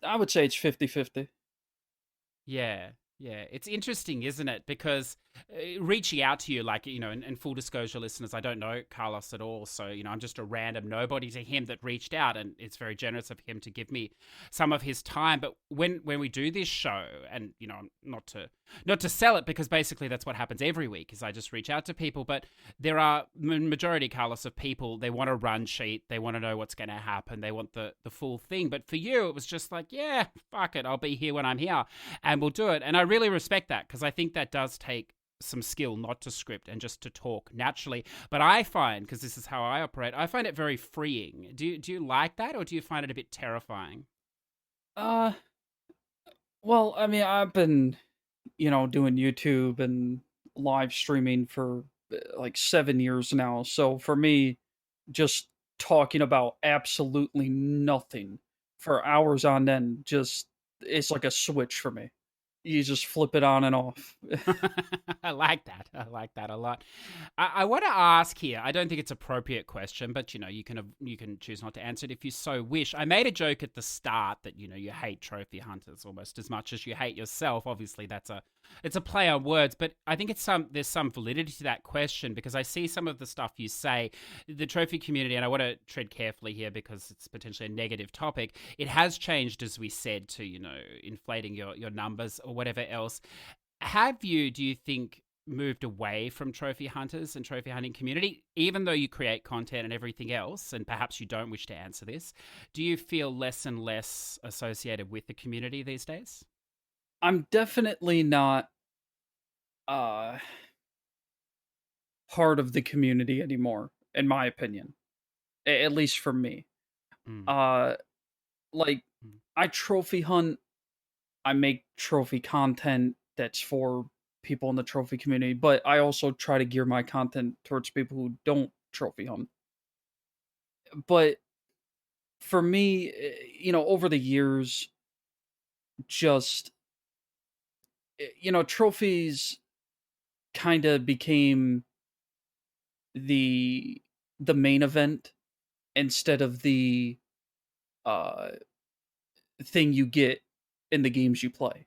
Speaker 2: would say it's 50-50.
Speaker 1: Yeah. It's interesting, isn't it? Because reaching out to you, like, and full disclosure, listeners, I don't know Carlos at all. So, I'm just a random nobody to him that reached out, and it's very generous of him to give me some of his time. But when we do this show, and, not to sell it, because basically that's what happens every week is I just reach out to people. But there are majority, Carlos, of people, they want a run sheet. They want to know what's going to happen. They want the full thing. But for you, it was just like, yeah, fuck it. I'll be here when I'm here and we'll do it. And I really respect that because I think that does take some skill not to script and just to talk naturally. But I find, because this is how I operate, I find it very freeing. Do you like that, or do you find it a bit terrifying?
Speaker 2: Well, I mean, I've been, doing YouTube and live streaming for like 7 years now. So for me, just talking about absolutely nothing for hours on end, just it's like a switch for me. You just flip it on and off.
Speaker 1: I like that. I like that a lot. I want to ask here. I don't think it's an appropriate question, but you can choose not to answer it if you so wish. I made a joke at the start that you hate trophy hunters almost as much as you hate yourself. Obviously, it's a play on words, but I think there's some validity to that question because I see some of the stuff you say. The trophy community, and I want to tread carefully here because it's potentially a negative topic. It has changed, as we said, to inflating your numbers or whatever else. Do you think, moved away from trophy hunters and trophy hunting community, even though you create content and everything else, and perhaps you don't wish to answer this, do you feel less and less associated with the community these days?
Speaker 2: I'm definitely not uh part of the community anymore, in my opinion. At least for me.
Speaker 1: Mm,
Speaker 2: Uh like
Speaker 1: mm.
Speaker 2: I trophy hunt, I make trophy content that's for people in the trophy community, but I also try to gear my content towards people who don't trophy hunt. But for me, over the years, just trophies kind of became the the main event instead of the uh thing you get in the games you play.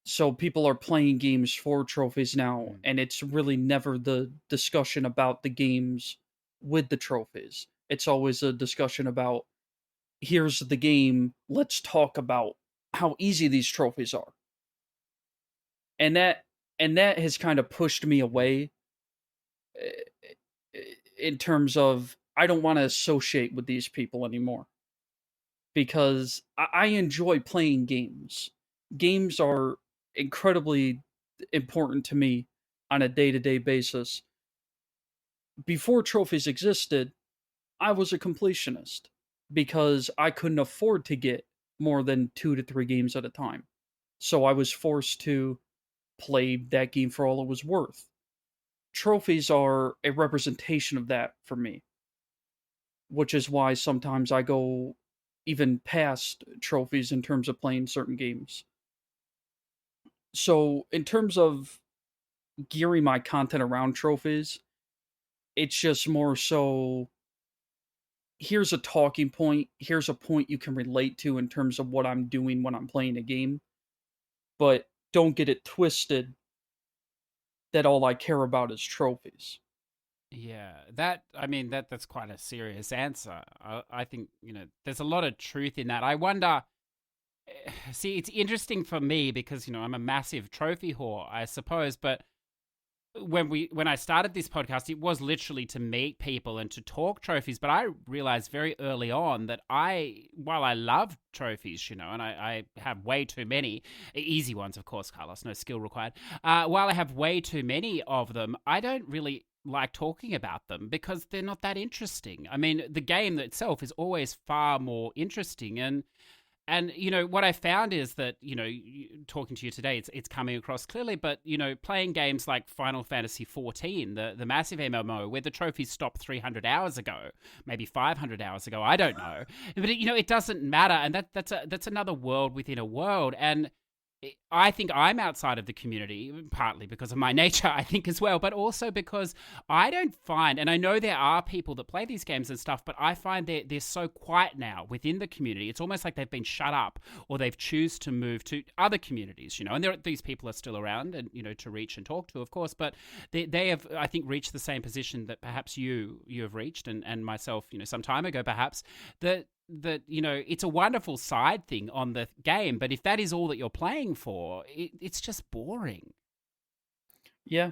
Speaker 2: So people are playing games for trophies now,
Speaker 1: Mm.
Speaker 2: and it's really never the discussion about the games with the trophies. It's always a discussion about here's the game, let's talk about how easy these trophies are. And that has kind of pushed me
Speaker 1: Mm.
Speaker 2: away in terms of I don't want to associate with these people anymore because I enjoy playing games. Games are incredibly important to me on a day to day basis. Before trophies existed, I was a completionist because I couldn't afford to get more than 2 to 3 games at a time. So I was forced to play that game for all it was worth. Trophies are a representation of that for me, which is why sometimes I go even past trophies in terms of playing certain games. So, in terms of gearing my content around trophies, it's just more so here's a talking point, here's a point you can relate to in terms of what I'm doing when I'm playing a game, but don't get it twisted that all I care about is trophies.
Speaker 1: Yeah, that's quite a serious answer. I think there's a lot of truth in that. I wonder. See, it's interesting for me because I'm a massive trophy whore, I suppose. But when I started this podcast, it was literally to meet people and to talk trophies. But I realized very early on that while I love trophies, and I have way too many easy ones, of course, Carlos, no skill required. While I have way too many of them, I don't really like talking about them because they're not that interesting. I mean, the game itself is always far more interesting, and what I found is that talking to you today, it's coming across clearly. But playing games like Final Fantasy 14, the massive MMO, where the trophies stopped 300 hours ago, maybe 500 hours ago, I don't know. But it doesn't matter, and that's another world within a world. And I think I'm outside of the community, partly because of my nature, I think as well, but also because I don't find, and I know there are people that play these games and stuff, but I find they're so quiet now within the community. It's almost like they've been shut up or they've choose to move to other communities, and these people are still around and, to reach and talk to, of course, but they have, I think, reached the same position that perhaps you have reached and myself, some time ago, perhaps, that it's a wonderful side thing on the game, but if that is all that you're playing for, it's just boring.
Speaker 2: Yeah,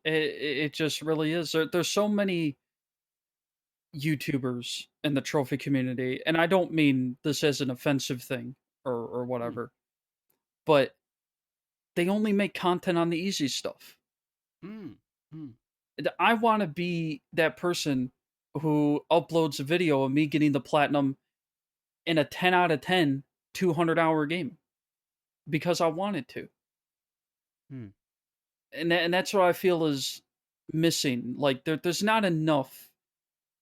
Speaker 2: it just really is. There's so many YouTubers in the trophy community, and I don't mean this as an offensive thing or
Speaker 1: Mm,
Speaker 2: whatever, but they only make content on the easy stuff.
Speaker 1: mm, mm.
Speaker 2: I want to be that person who uploads a video of me getting the platinum in a 10 out of 10 200-hour game. because I wanted to.
Speaker 1: Hmm.
Speaker 2: And that's what I feel is missing. Like there's not enough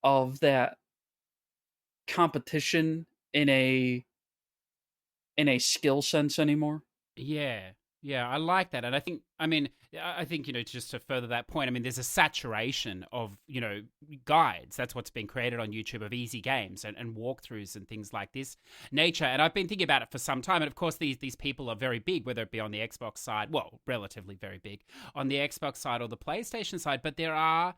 Speaker 2: of that competition in a skill sense anymore.
Speaker 1: Yeah, yeah, I like that, and I think just to further that point, I mean, there's a saturation of guides. That's what's been created on YouTube of easy games and walkthroughs and things like this nature. And I've been thinking about it for some time. And of course, these people are very big, whether it be on the Xbox side, well, relatively very big on the Xbox side or the PlayStation side. But there are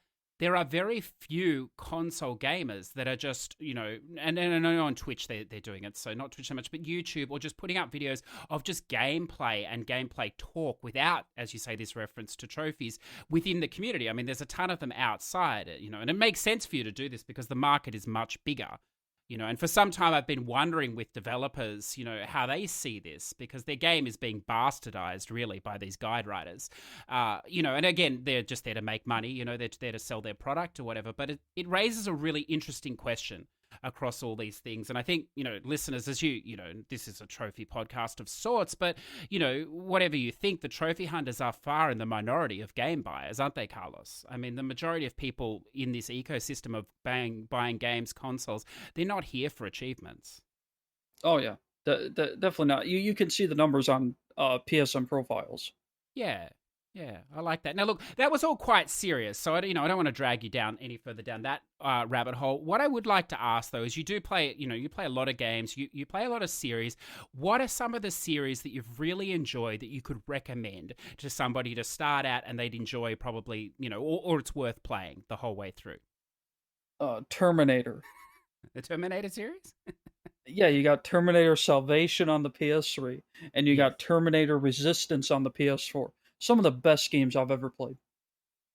Speaker 1: very few console gamers that are just, and I know on Twitch they're doing it, so not Twitch so much, but YouTube, or just putting out videos of just gameplay and gameplay talk without, as you say, this reference to trophies within the community. I mean, there's a ton of them outside, and it makes sense for you to do this because the market is much bigger. And for some time I've been wondering with developers, how they see this, because their game is being bastardized really by these guide writers. And again, they're just there to make money, they're there to sell their product or whatever. But it raises a really interesting question across all these things. And I think, listeners, as this is a trophy podcast of sorts, but, whatever you think, the trophy hunters are far in the minority of game buyers, aren't they, Carlos? I mean, the majority of people in this ecosystem of buying games, consoles, they're not here for achievements.
Speaker 2: Oh yeah, definitely not. You can see the numbers on PSN profiles.
Speaker 1: Yeah. Yeah, I like that. Now, look, that was all quite serious, so I don't want to drag you down any further down that rabbit hole. What I would like to ask, though, is you do play, you play a lot of games, you play a lot of series. What are some of the series that you've really enjoyed that you could recommend to somebody to start at and they'd enjoy probably, or it's worth playing the whole way through?
Speaker 2: Terminator.
Speaker 1: The Terminator series?
Speaker 2: Yeah, you got Terminator Salvation on the PS3, and you got Terminator Resistance on the PS4. Some of the best games I've ever played.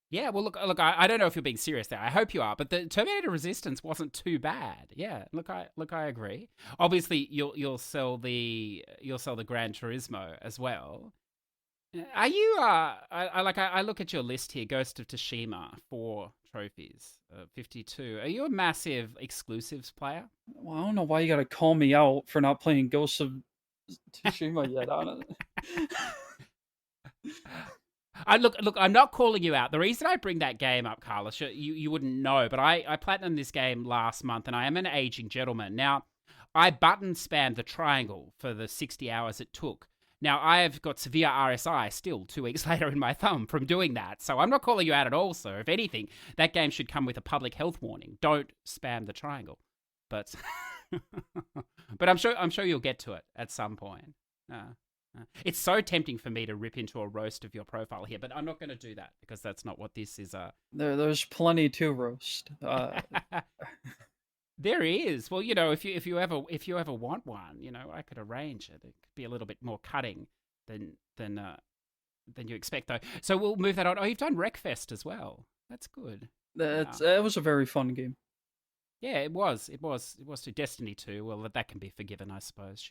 Speaker 1: Yeah, well, look. I don't know if you're being serious there. I hope you are, but the Terminator Resistance wasn't too bad. Yeah, I agree. Obviously, you'll sell the Gran Turismo as well. Are you? I look at your list here. Ghost of Tsushima, 4 trophies, 52. Are you a massive exclusives player?
Speaker 2: Well, I don't know why you got to call me out for not playing Ghost of Tsushima yet.
Speaker 1: Look, I'm not calling you out. The reason I bring that game up, Carlos, you wouldn't know, but I platinumed this game last month, and I am an aging gentleman. Now, I button spammed the triangle for the 60 hours it took. Now, I've got severe RSI still 2 weeks later in my thumb from doing that, so I'm not calling you out at all, sir. If anything, that game should come with a public health warning. Don't spam the triangle. But, but I'm sure you'll get to it at some point. It's so tempting for me to rip into a roast of your profile here, but I'm not going to do that because that's not what this is.
Speaker 2: There's plenty to roast.
Speaker 1: There is. Well, if you ever want one, I could arrange it. It could be a little bit more cutting than you expect, though. So we'll move that on. Oh, you've done Wreckfest as well. That's good.
Speaker 2: It was a very fun game.
Speaker 1: Yeah, it was. It was to Destiny 2. Well, that can be forgiven, I suppose.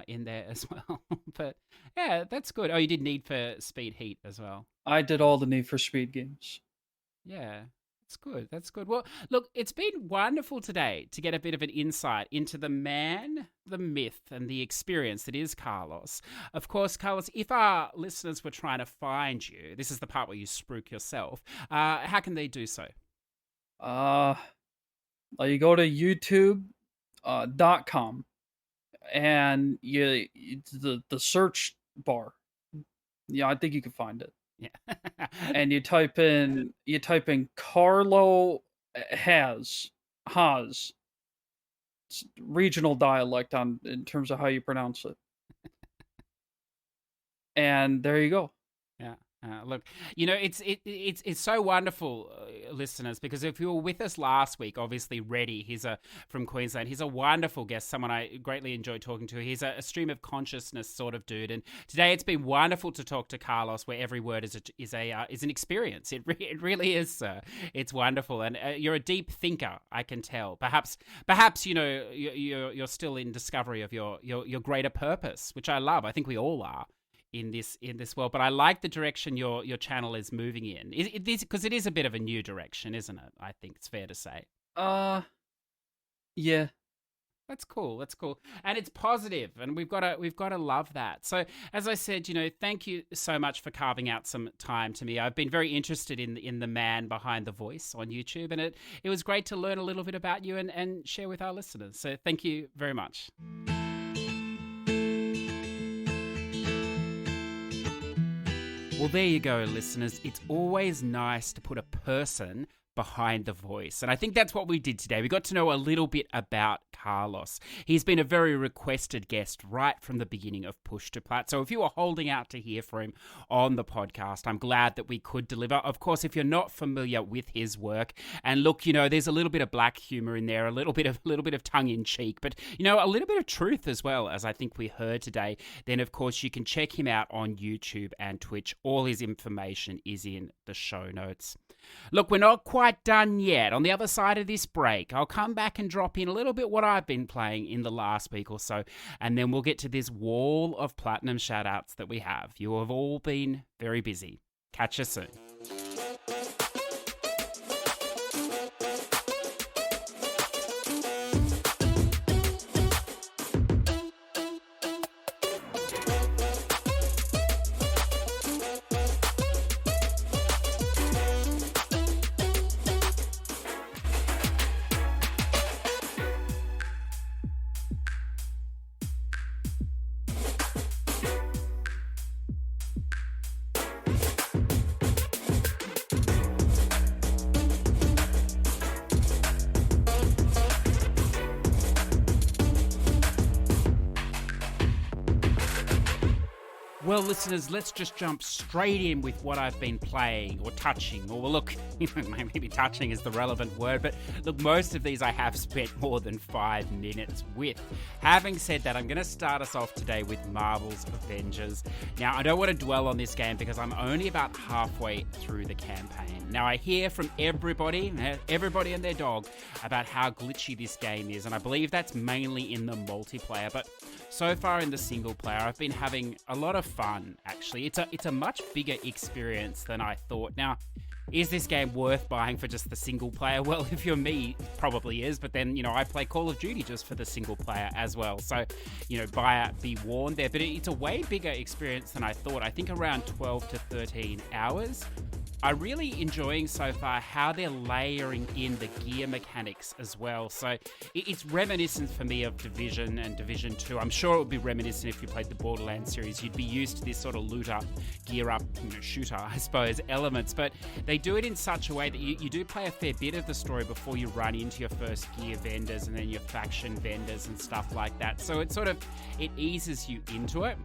Speaker 1: In there as well. But yeah, that's good. Oh, you did Need for Speed Heat as well.
Speaker 2: I did all the Need for Speed games.
Speaker 1: Yeah, that's good. That's good. Well, look, it's been wonderful today to get a bit of an insight into the man, the myth, and the experience that is Carlos. Of course, Carlos, if our listeners were trying to find you, this is the part where you spruik yourself, how can they do so?
Speaker 2: You go to youtube.com. And the search bar, I think you can find it.
Speaker 1: Yeah.
Speaker 2: And you type in Carlo Haz. It's regional dialect in terms of how you pronounce it. And there you go.
Speaker 1: Yeah. Look, it's so wonderful, listeners, because if you were with us last week, obviously Reddy, he's from Queensland. He's a wonderful guest, someone I greatly enjoyed talking to. He's a stream of consciousness sort of dude, and today it's been wonderful to talk to Carlos, where every word is an experience. It really is, sir. It's wonderful, and you're a deep thinker, I can tell. Perhaps you're still in discovery of your greater purpose, which I love. I think we all are in this world, but I like the direction your channel is moving in. Because it is a bit of a new direction, isn't it? I think it's fair to say.
Speaker 2: Yeah.
Speaker 1: That's cool. That's cool, and it's positive, and we've got to love that. So, as I said, thank you so much for carving out some time to me. I've been very interested in the man behind the voice on YouTube, and it was great to learn a little bit about you and share with our listeners. So, thank you very much. Well, there you go, listeners. It's always nice to put a person behind the voice. And I think that's what we did today. We got to know a little bit about Carlos. He's been a very requested guest right from the beginning of Push to Plat. So if you were holding out to hear from him on the podcast, I'm glad that we could deliver. Of course, if you're not familiar with his work, and look, there's a little bit of black humor in there, a little bit of tongue in cheek, but a little bit of truth as well, as I think we heard today, then of course you can check him out on YouTube and Twitch. All his information is in the show notes. Look, we're not quite done yet. On the other side of this break, I'll come back and drop in a little bit what I've been playing in the last week or so, and then we'll get to this wall of platinum shoutouts that we have. You have all been very busy. Catch you soon. Well, listeners, let's just jump straight in with what I've been playing or touching. Or look, maybe touching is the relevant word, but look, most of these I have spent more than 5 minutes with. Having said that, I'm going to start us off today with Marvel's Avengers. Now, I don't want to dwell on this game because I'm only about halfway through the campaign. Now, I hear from everybody and their dog about how glitchy this game is, and I believe that's mainly in the multiplayer, but so far in the single player, I've been having a lot of fun, actually. It's a much bigger experience than I thought. Now, is this game worth buying for just the single player? Well, if you're me, it probably is, but then, I play Call of Duty just for the single player as well. So, buyer be warned there. But it's a way bigger experience than I thought. I think around 12 to 13 hours. I'm really enjoying so far how they're layering in the gear mechanics as well. So it's reminiscent for me of Division and Division 2. I'm sure it would be reminiscent if you played the Borderlands series. You'd be used to this sort of loot up, gear up, shooter, I suppose, elements. But they do it in such a way that you do play a fair bit of the story before you run into your first gear vendors and then your faction vendors and stuff like that. So it eases you into it.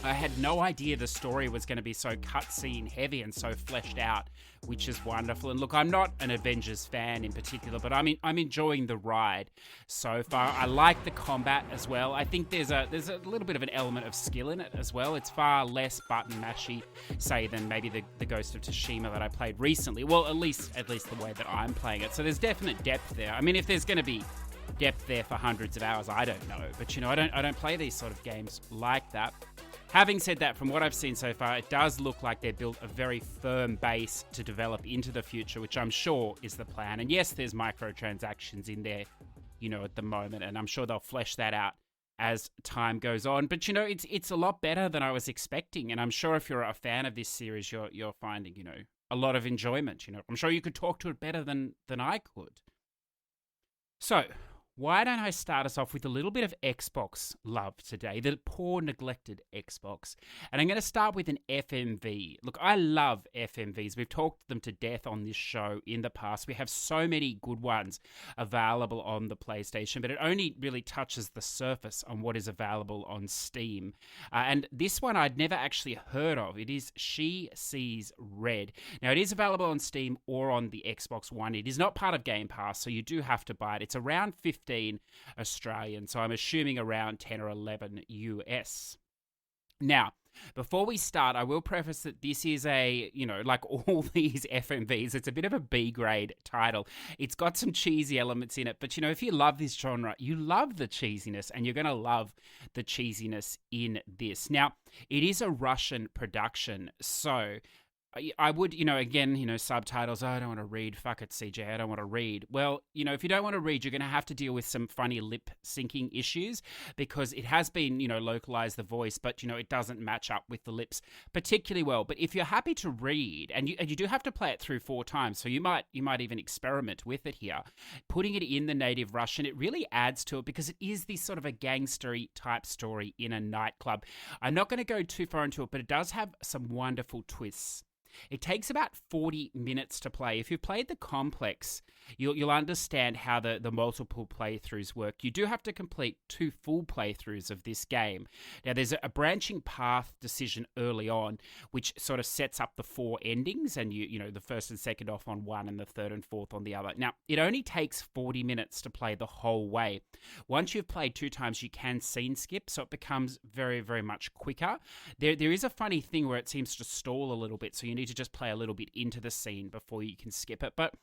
Speaker 1: I had no idea the story was going to be so cutscene heavy and so fleshed out, which is wonderful. And look, I'm not an Avengers fan in particular, but I'm enjoying the ride so far. I like the combat as well. I think there's a little bit of an element of skill in it as well. It's far less button mashy, say, than maybe the Ghost of Tsushima that I played recently. Well, at least the way that I'm playing it. So there's definite depth there. I mean, if there's going to be depth there for hundreds of hours, I don't know. But I don't play these sort of games like that. Having said that, from what I've seen so far, it does look like they've built a very firm base to develop into the future, which I'm sure is the plan. And yes, there's microtransactions in there, at the moment, and I'm sure they'll flesh that out as time goes on. But it's a lot better than I was expecting, and I'm sure if you're a fan of this series, you're finding a lot of enjoyment. I'm sure you could talk to it better than I could. So, why don't I start us off with a little bit of Xbox love today, the poor neglected Xbox. And I'm going to start with an FMV. Look, I love FMVs. We've talked them to death on this show in the past. We have so many good ones available on the PlayStation, but it only really touches the surface on what is available on Steam. And this one I'd never actually heard of. It is She Sees Red. Now, it is available on Steam or on the Xbox One. It is not part of Game Pass, so you do have to buy it. It's around 15 Australian, so I'm assuming around 10 or 11 US. Now, before we start, I will preface that this is like all these FMVs, it's a bit of a B-grade title. It's got some cheesy elements in it, but if you love this genre, you love the cheesiness, and you're going to love the cheesiness in this. Now, it is a Russian production, so I would, again, subtitles. Oh, I don't want to read. Fuck it, CJ. I don't want to read. Well, if you don't want to read, you're going to have to deal with some funny lip syncing issues because it has been, localized the voice, but, it doesn't match up with the lips particularly well. But if you're happy to read, and you do have to play it through 4 times, so you might even experiment with it here, putting it in the native Russian, it really adds to it because it is this sort of a gangstery type story in a nightclub. I'm not going to go too far into it, but it does have some wonderful twists. It takes about 40 minutes to play. If you've played the complex, you'll understand how the multiple playthroughs work. You do have to complete 2 full playthroughs of this game. Now, there's a branching path decision early on, which sort of sets up the 4 endings, and the first and second off on one, and the third and fourth on the other. Now, it only takes 40 minutes to play the whole way. Once you've played 2 times, you can scene skip, so it becomes very, very much quicker. There is a funny thing where it seems to stall a little bit, so you need to just play a little bit into the scene before you can skip it. But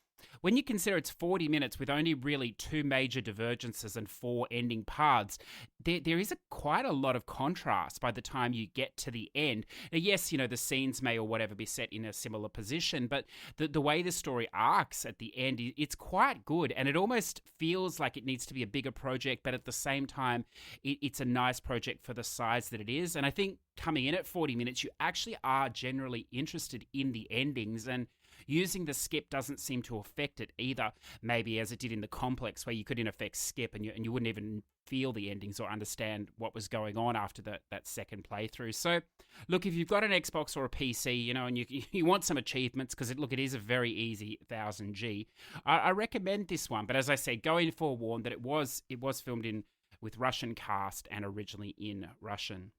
Speaker 1: when you consider it's 40 minutes with only really 2 major divergences and 4 ending paths, there is quite a lot of contrast by the time you get to the end. Now, yes, the scenes may or whatever be set in a similar position, but the way the story arcs at the end, it's quite good, and it almost feels like it needs to be a bigger project, but at the same time, it's a nice project for the size that it is. And I think coming in at 40 minutes, you actually are generally interested in the endings, and using the skip doesn't seem to affect it either, maybe as it did in the complex, where you could in effect skip and you wouldn't even feel the endings or understand what was going on after that second playthrough. So, look, if you've got an Xbox or a PC, and you want some achievements, because it is a very easy 1000G, I recommend this one. But as I said, go in forewarned that it was filmed with Russian cast and originally in Russian.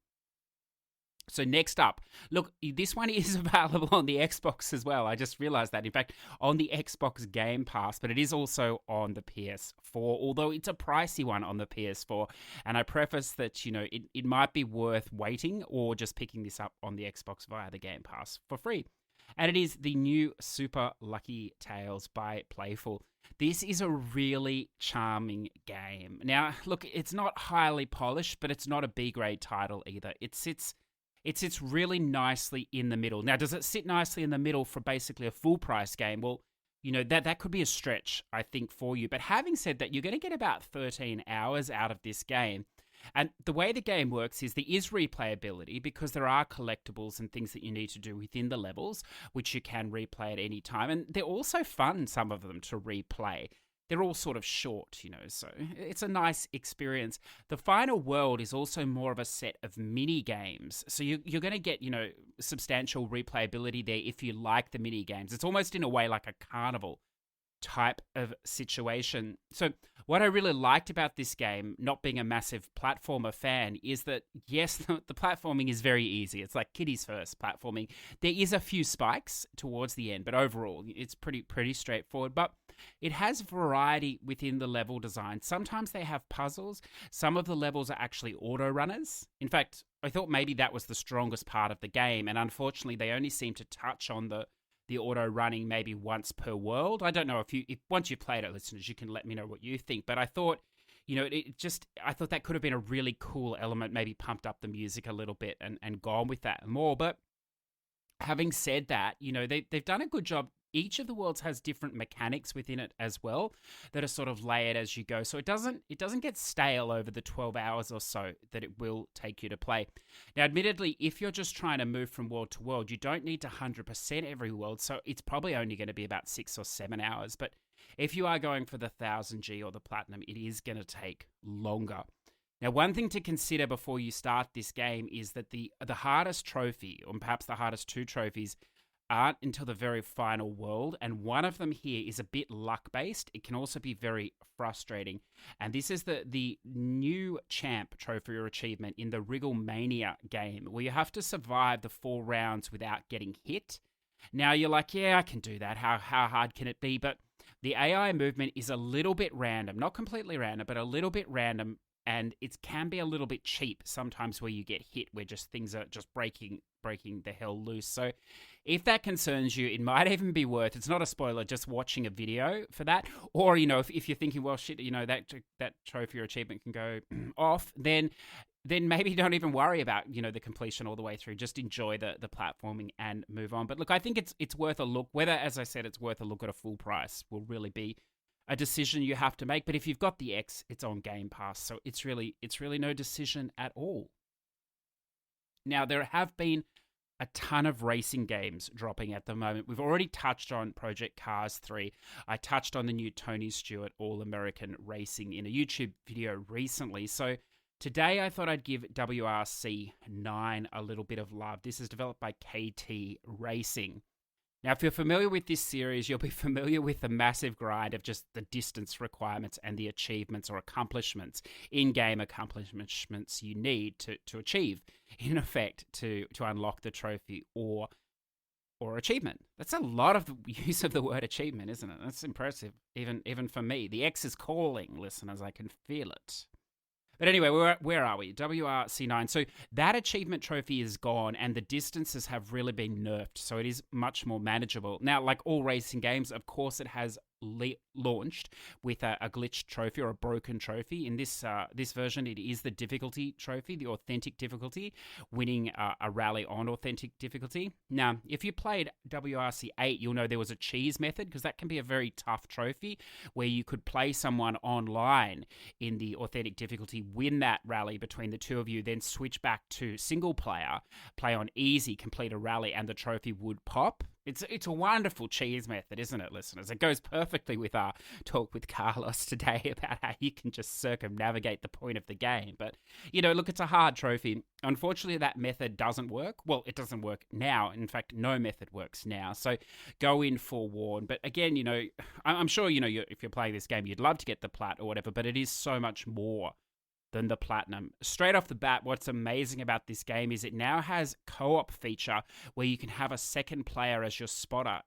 Speaker 1: So next up, look, this one is available on the Xbox as well. I just realized that. In fact, on the Xbox Game Pass, but it is also on the PS4, although it's a pricey one on the PS4. And I preface that, it might be worth waiting or just picking this up on the Xbox via the Game Pass for free. And it is the new Super Lucky Tales by Playful. This is a really charming game. Now, look, it's not highly polished, but it's not a B-grade title either. It sits really nicely in the middle. Now, does it sit nicely in the middle for basically a full price game? Well, that could be a stretch, I think, for you. But having said that, you're going to get about 13 hours out of this game. And the way the game works is there is replayability because there are collectibles and things that you need to do within the levels, which you can replay at any time. And they're also fun, some of them, to replay. They're all sort of short, so it's a nice experience. The final world is also more of a set of mini games. So you're going to get, substantial replayability there if you like the mini games. It's almost in a way like a carnival type of situation. So what I really liked about this game, not being a massive platformer fan, is that, yes, the platforming is very easy. It's like kiddies first platforming. There is a few spikes towards the end, but overall, it's pretty straightforward. But it has variety within the level design. Sometimes they have puzzles. Some of the levels are actually auto runners. In fact, I thought maybe that was the strongest part of the game, and unfortunately, they only seem to touch on the auto running maybe once per world. I don't know if once you've played it, listeners, you can let me know what you think. But I thought, I thought that could have been a really cool element, maybe pumped up the music a little bit and gone with that more. But having said that, they've done a good job. Each of the worlds has different mechanics within it as well that are sort of layered as you go. So it doesn't get stale over the 12 hours or so that it will take you to play. Now, admittedly, if you're just trying to move from world to world, you don't need to 100% every world. So it's probably only going to be about 6 or 7 hours. But if you are going for the 1000G or the Platinum, it is going to take longer. Now, one thing to consider before you start this game is that the hardest trophy, or perhaps the hardest 2 trophies, aren't until the very final world, and one of them here is a bit luck-based. It can also be very frustrating, and this is the new champ trophy or achievement in the Wrigglemania game, where you have to survive the 4 rounds without getting hit. Now, you're like, yeah, I can do that. How hard can it be? But the AI movement is a little bit random, not completely random, but a little bit random, and it can be a little bit cheap sometimes where you get hit, where just things are just breaking the hell loose. So if that concerns you, it might even be worth, it's not a spoiler, just watching a video for that. Or, if you're thinking, well, shit, that trophy or achievement can go off, then then maybe don't even worry about, the completion all the way through. Just enjoy the platforming and move on. But look, I think it's worth a look. Whether, as I said, it's worth a look at a full price will really be a decision you have to make. But if you've got the X, it's on Game Pass, so it's really no decision at all. Now, there have been a ton of racing games dropping at the moment. We've already touched on Project Cars 3. I touched on the new Tony Stewart All-American Racing in a YouTube video recently. So today I thought I'd give WRC 9 a little bit of love. This is developed by KT Racing. Now, if you're familiar with this series, you'll be familiar with the massive grind of just the distance requirements and the achievements or accomplishments, in-game accomplishments you need to achieve, in effect, to unlock the trophy or achievement. That's a lot of the use of the word achievement, isn't it? That's impressive, even for me. The X is calling, listeners. I can feel it. But anyway, where are we? WRC9. So that achievement trophy is gone, and the distances have really been nerfed, so it is much more manageable. Now, like all racing games, of course, it has launched with a glitched trophy or a broken trophy. In this version, it is the difficulty trophy, the authentic difficulty, winning a rally on authentic difficulty. Now, if you played WRC 8, you'll know there was a cheese method, because that can be a very tough trophy where you could play someone online in the authentic difficulty, win that rally between the two of you, then switch back to single player, play on easy, complete a rally, and the trophy would pop. It's a wonderful cheese method, isn't it, listeners? It goes perfectly with our talk with Carlos today about how you can just circumnavigate the point of the game. But, look, it's a hard trophy. Unfortunately, that method doesn't work. Well, it doesn't work now. In fact, no method works now. So go in forewarned. But again, I'm sure, if you're playing this game, you'd love to get the plat or whatever, but it is so much more than the platinum. Straight off the bat, what's amazing about this game is it now has co-op feature where you can have a second player as your spotter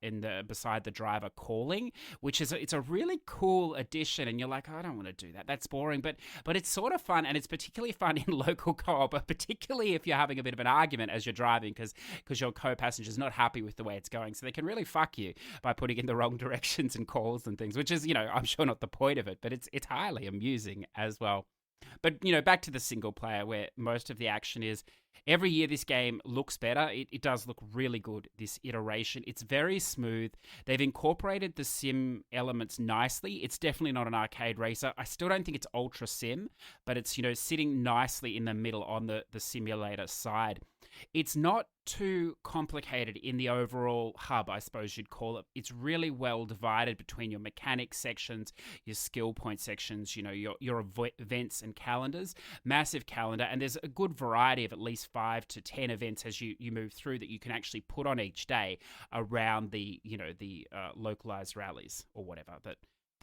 Speaker 1: beside the driver calling, which is it's a really cool addition. And you're like, I don't want to do that. That's boring, but it's sort of fun, and it's particularly fun in local co-op, but particularly if you're having a bit of an argument as you're driving because your co-passenger's not happy with the way it's going. So they can really fuck you by putting in the wrong directions and calls and things, which is, I'm sure not the point of it, but it's highly amusing as well. But, back to the single player where most of the action is. Every year this game looks better. It does look really good, this iteration. It's very smooth. They've incorporated the sim elements nicely. It's definitely not an arcade racer. I still don't think it's ultra sim, but it's, sitting nicely in the middle on the simulator side. It's not too complicated in the overall hub, I suppose you'd call it. It's really well divided between your mechanics sections, your skill point sections, your events and calendars. Massive calendar, and there's a good variety of at least 5 to 10 events as you move through that you can actually put on each day around the localized rallies or whatever that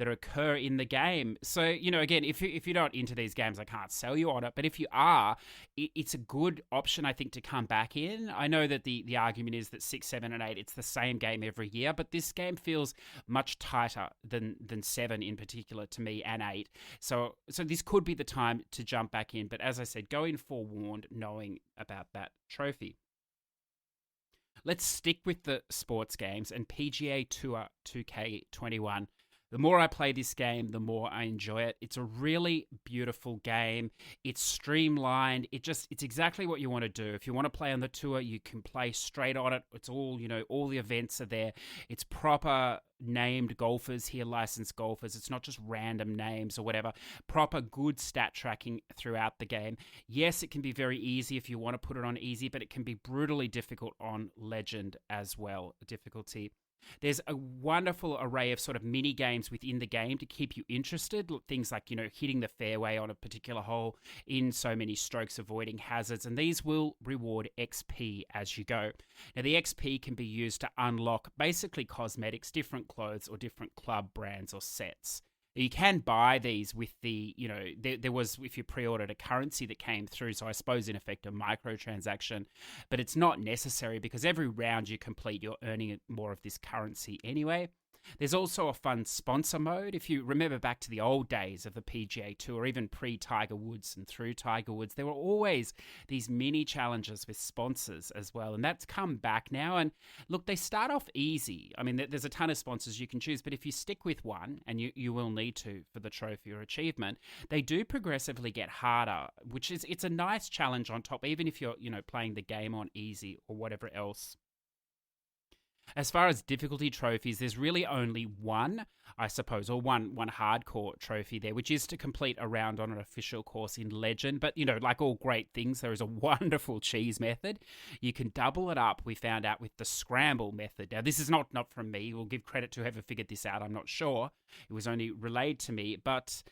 Speaker 1: occur in the game. So, again, if you're not into these games, I can't sell you on it. But if you are, it's a good option, I think, to come back in. I know that the argument is that 6, 7, and 8, it's the same game every year, but this game feels much tighter than 7 in particular to me, and 8. So this could be the time to jump back in. But as I said, go in forewarned, knowing about that trophy. Let's stick with the sports games and PGA Tour 2K21. The more I play this game, the more I enjoy it. It's a really beautiful game. It's streamlined. It's exactly what you want to do. If you want to play on the tour, you can play straight on it. It's all, all the events are there. It's proper named golfers here, licensed golfers. It's not just random names or whatever. Proper good stat tracking throughout the game. Yes, it can be very easy if you want to put it on easy, but it can be brutally difficult on legend as well, difficulty. There's a wonderful array of sort of mini games within the game to keep you interested. Things like, hitting the fairway on a particular hole in so many strokes, avoiding hazards, and these will reward XP as you go. Now, the XP can be used to unlock basically cosmetics, different clothes, or different club brands or sets. You can buy these with the, there was, if you pre-ordered a currency that came through, so I suppose in effect a microtransaction, but it's not necessary because every round you complete, you're earning more of this currency anyway. There's also a fun sponsor mode. If you remember back to the old days of the PGA Tour, even pre-Tiger Woods and through Tiger Woods, there were always these mini challenges with sponsors as well, and that's come back now. And look, they start off easy. I mean, there's a ton of sponsors you can choose, but if you stick with one, and you will need to for the trophy or achievement, they do progressively get harder, which is, it's a nice challenge on top, even if you're, playing the game on easy or whatever else. As far as difficulty trophies, there's really only one, I suppose, or one hardcore trophy there, which is to complete a round on an official course in Legend. But, like all great things, there is a wonderful cheese method. You can double it up, we found out, with the scramble method. Now, this is not from me. We'll give credit to whoever figured this out. I'm not sure. It was only relayed to me. But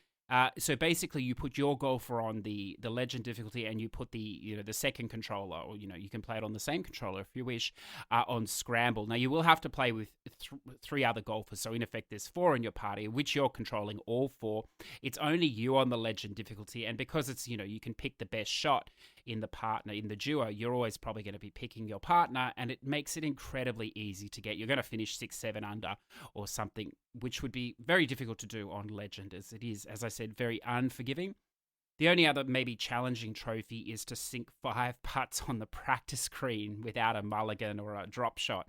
Speaker 1: so basically, you put your golfer on the Legend difficulty, and you put the second controller, or you can play it on the same controller if you wish, on Scramble. Now you will have to play with three other golfers, so in effect there's 4 in your party, which you're controlling all 4. It's only you on the Legend difficulty, and because it's you can pick the best shot in the duo, you're always probably going to be picking your partner, and it makes it incredibly easy to get. You're going to finish 6-7 under or something, which would be very difficult to do on Legend, as it is, as I said, very unforgiving. The only other maybe challenging trophy is to sink 5 putts on the practice green without a mulligan or a drop shot.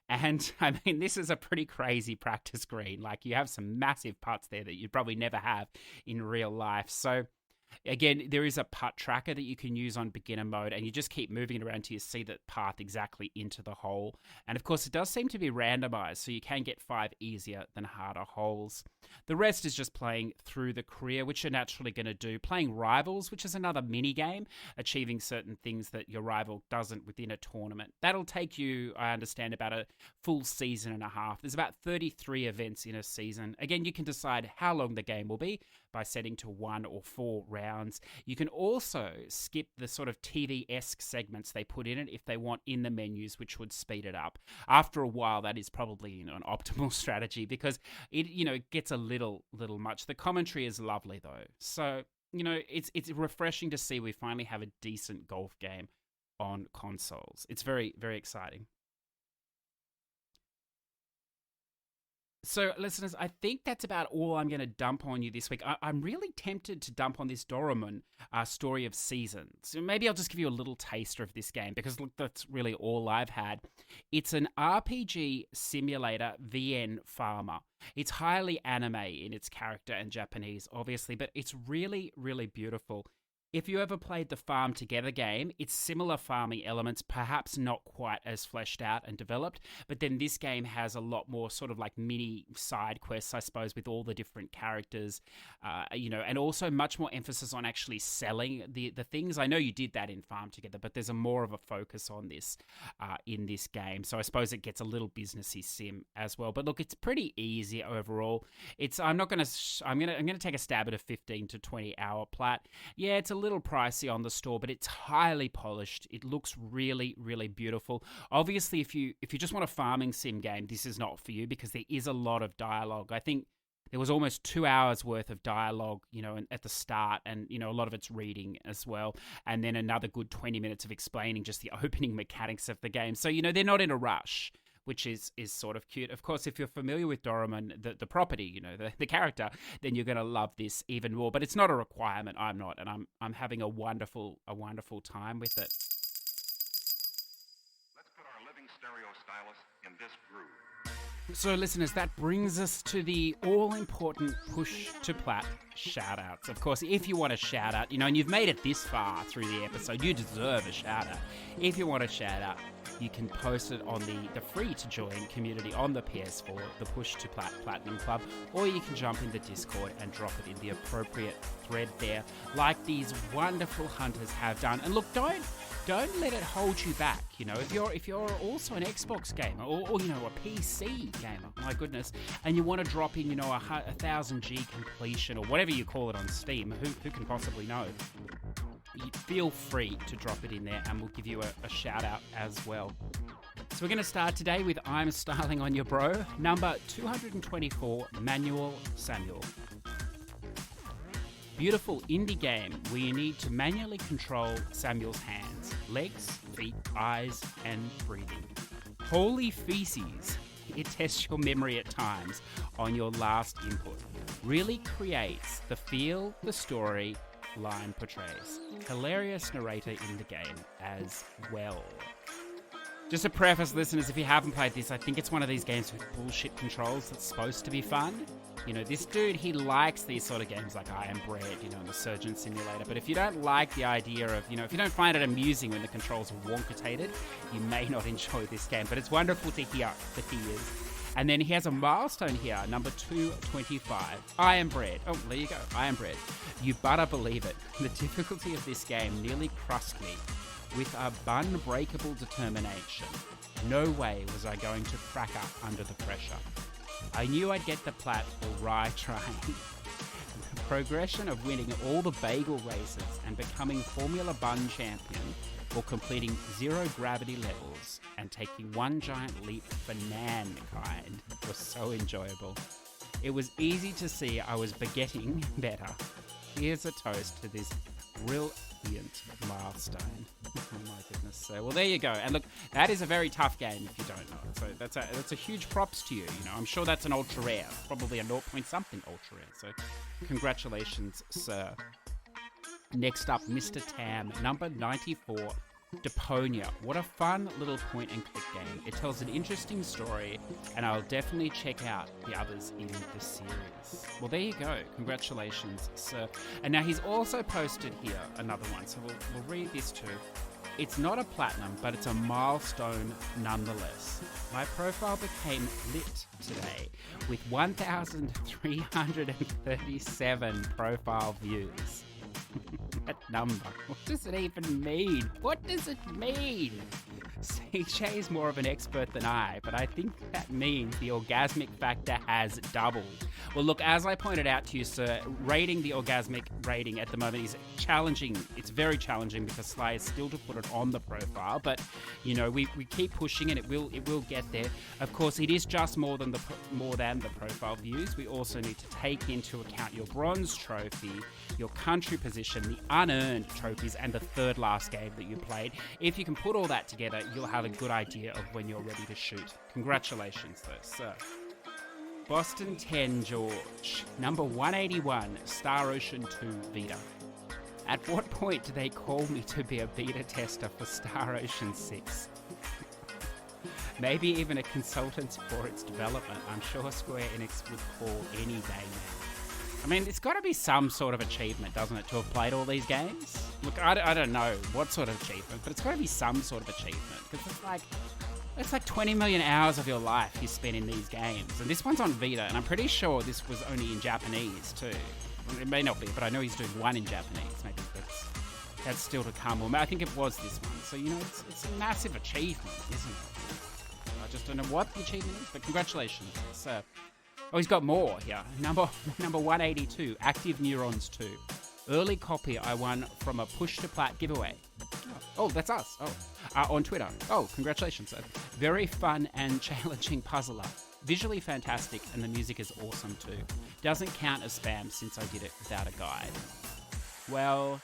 Speaker 1: And I mean, this is a pretty crazy practice green. Like, you have some massive putts there that you'd probably never have in real life. So again, there is a putt tracker that you can use on beginner mode, and you just keep moving it around until you see the path exactly into the hole. And of course, it does seem to be randomized, so you can get 5 easier than harder holes. The rest is just playing through the career, which you're naturally going to do. Playing Rivals, which is another mini game, achieving certain things that your rival doesn't within a tournament. That'll take you, I understand, about a full season and a half. There's about 33 events in a season. Again, you can decide how long the game will be by setting to 1 or 4 rounds. You can also skip the sort of TV-esque segments they put in it if they want in the menus, which would speed it up. After a while, that is probably an optimal strategy, because it gets a little much. The commentary is lovely though, so it's refreshing to see we finally have a decent golf game on consoles. It's very, very exciting. So, listeners, I think that's about all I'm going to dump on you this week. I'm really tempted to dump on this Doraemon Story of Seasons. So maybe I'll just give you a little taster of this game, because, look, that's really all I've had. It's an RPG simulator VN farmer. It's highly anime in its character and Japanese, obviously, but it's really, really beautiful. If you ever played the Farm Together game, it's similar farming elements, perhaps not quite as fleshed out and developed, but then this game has a lot more sort of like mini side quests, I suppose, with all the different characters, and also much more emphasis on actually selling the things. I know you did that in Farm Together, but there's more of a focus on this in this game, so I suppose it gets a little businessy sim as well. But look, it's pretty easy overall. I'm gonna take a stab at a 15 to 20 hour plat. Yeah, it's a little pricey on the store, but it's highly polished. It looks really, really beautiful. Obviously, if you just want a farming sim game, this is not for you, because there is a lot of dialogue. I think there was almost 2 hours worth of dialogue, at the start, and a lot of it's reading as well, and then another good 20 minutes of explaining just the opening mechanics of the game. So they're not in a rush, which is sort of cute. Of course, if you're familiar with Doraemon, the property, the character, then you're going to love this even more. But it's not a requirement. I'm not, and I'm having a wonderful time with it.
Speaker 3: Let's put our living stereo stylus in this groove.
Speaker 1: So, listeners, that brings us to the all-important push-to-plat shout-outs. Of course, if you want a shout-out, and you've made it this far through the episode, you deserve a shout-out. If you want a shout-out, you can post it on the free-to-join community on the PS4, the Push2Plat Platinum Club, or you can jump in the Discord and drop it in the appropriate thread there, like these wonderful hunters have done. And look, don't let it hold you back. If you're also an Xbox gamer or a PC gamer, my goodness, and you want to drop in, a 1000G completion or whatever you call it on Steam, who can possibly know? Feel free to drop it in there, and we'll give you a shout out as well. So we're going to start today with I'm Styling on Your Bro, number 224, Manuel Samuel. Beautiful indie game where you need to manually control Samuel's hands, legs, feet, eyes, and breathing. Holy feces! it tests your memory at times on your last input. Really creates the feel the story line portrays. Hilarious narrator in the game as well. Just a preface, listeners, if you haven't played this, I think it's one of these games with bullshit controls that's supposed to be fun. You know, this dude, he likes these sort of games like I Am Bread, you know, and the Surgeon Simulator. But if you don't like the idea of, you know, if you don't find it amusing when the controls are wonkatated, you may not enjoy this game. But it's wonderful to hear that he is. And then he has a milestone here, number 225. I Am Bread. Oh, there you go. I Am Bread. You better believe it. The difficulty of this game nearly crushed me. With a unbreakable determination, no way was I going to crack up under the pressure. I knew I'd get the plat or rye train. The progression of winning all the bagel races and becoming Formula Bun champion, or completing 0 gravity levels and taking one giant leap for mankind was so enjoyable. It was easy to see I was getting better. Here's a toast to this brilliant milestone. Oh my goodness. So, well, there you go. And look, that is a very tough game if you don't know it. So that's a huge props to you. You know, I'm sure that's an ultra rare, probably a 0 point something ultra rare. So congratulations, sir. Next up, Mr. Tam, number 94, Deponia. What a fun little point and click game. It tells an interesting story, and I'll definitely check out the others in the series. Well, there you go. Congratulations, sir. And now he's also posted here another one, so we'll read this too. It's not a platinum, but it's a milestone nonetheless. My profile became lit today with 1,337 profile views. That number. What does it even mean? What does it mean? CJ is more of an expert than I, but I think that means the orgasmic factor has doubled. Well, look, as I pointed out to you, sir, rating the orgasmic rating at the moment is challenging. It's very challenging because Sly is still to put it on the profile, but you know we keep pushing and it will get there. Of course, it is just more than the profile views. We also need to take into account your bronze trophy, your country position, the unearned trophies, and the third last game that you played. If you can put all that together, you'll have a good idea of when you're ready to shoot. Congratulations, though, sir. Boston 10 George, number 181, Star Ocean 2 Vita. At what point do they call me to be a beta tester for Star Ocean 6? Maybe even a consultant for its development. I'm sure Square Enix would call any day now. I mean, it's got to be some sort of achievement, doesn't it, to have played all these games? Look, I don't know what sort of achievement, but it's got to be some sort of achievement, because it's like 20 million hours of your life you spent in these games. And this one's on Vita, and I'm pretty sure this was only in Japanese, too. It may not be, but I know he's doing one in Japanese. Maybe that's still to come. Or I think it was this one. So, you know, it's a massive achievement, isn't it? I just don't know what the achievement is, but congratulations, sir. Oh, he's got more here. Number 182, Active Neurons 2. Early copy I won from a Push2Plat giveaway. Oh, that's us. Oh, on Twitter. Oh, congratulations. Very fun and challenging puzzler. Visually fantastic, and the music is awesome too. Doesn't count as spam since I did it without a guide. Well,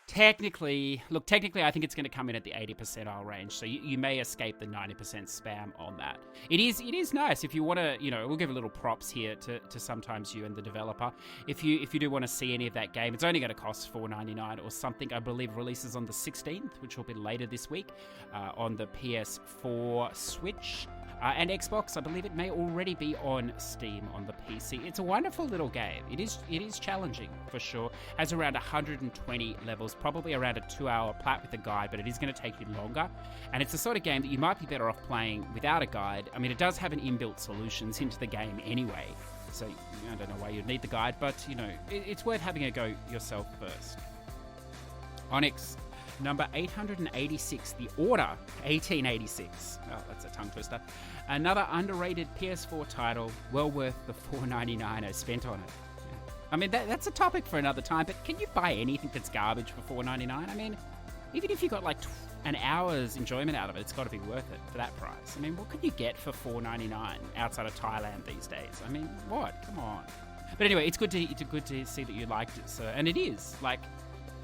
Speaker 1: technically, I think it's going to come in at the 80% range, so you may escape the 90% spam on that. It is nice if you want to, you know, we'll give a little props here to sometimes you and the developer. If you do want to see any of that game, it's only going to cost $4.99 or something. I believe releases on the 16th, which will be later this week, on the PS4, Switch, and Xbox. I believe it may already be on Steam on the PC. It's a wonderful little game. It is challenging for sure. Has around 120 levels, probably around a 2-hour plat with a guide, but it is going to take you longer. And it's the sort of game that you might be better off playing without a guide. I mean, it does have an inbuilt solutions into the game anyway, so I don't know why you'd need the guide, but you know, it's worth having a go yourself first. Onyx. Number 886, The Order 1886. Oh, that's a tongue twister. Another underrated PS4 title, well worth the $4.99 I spent on it. Yeah. I mean, that's a topic for another time, but can you buy anything that's garbage for $4.99? I mean, even if you got like an hour's enjoyment out of it, it's got to be worth it for that price. I mean, what could you get for $4.99 outside of Thailand these days? I mean, what? Come on. But anyway, it's good to see that you liked it, sir. And it is, like,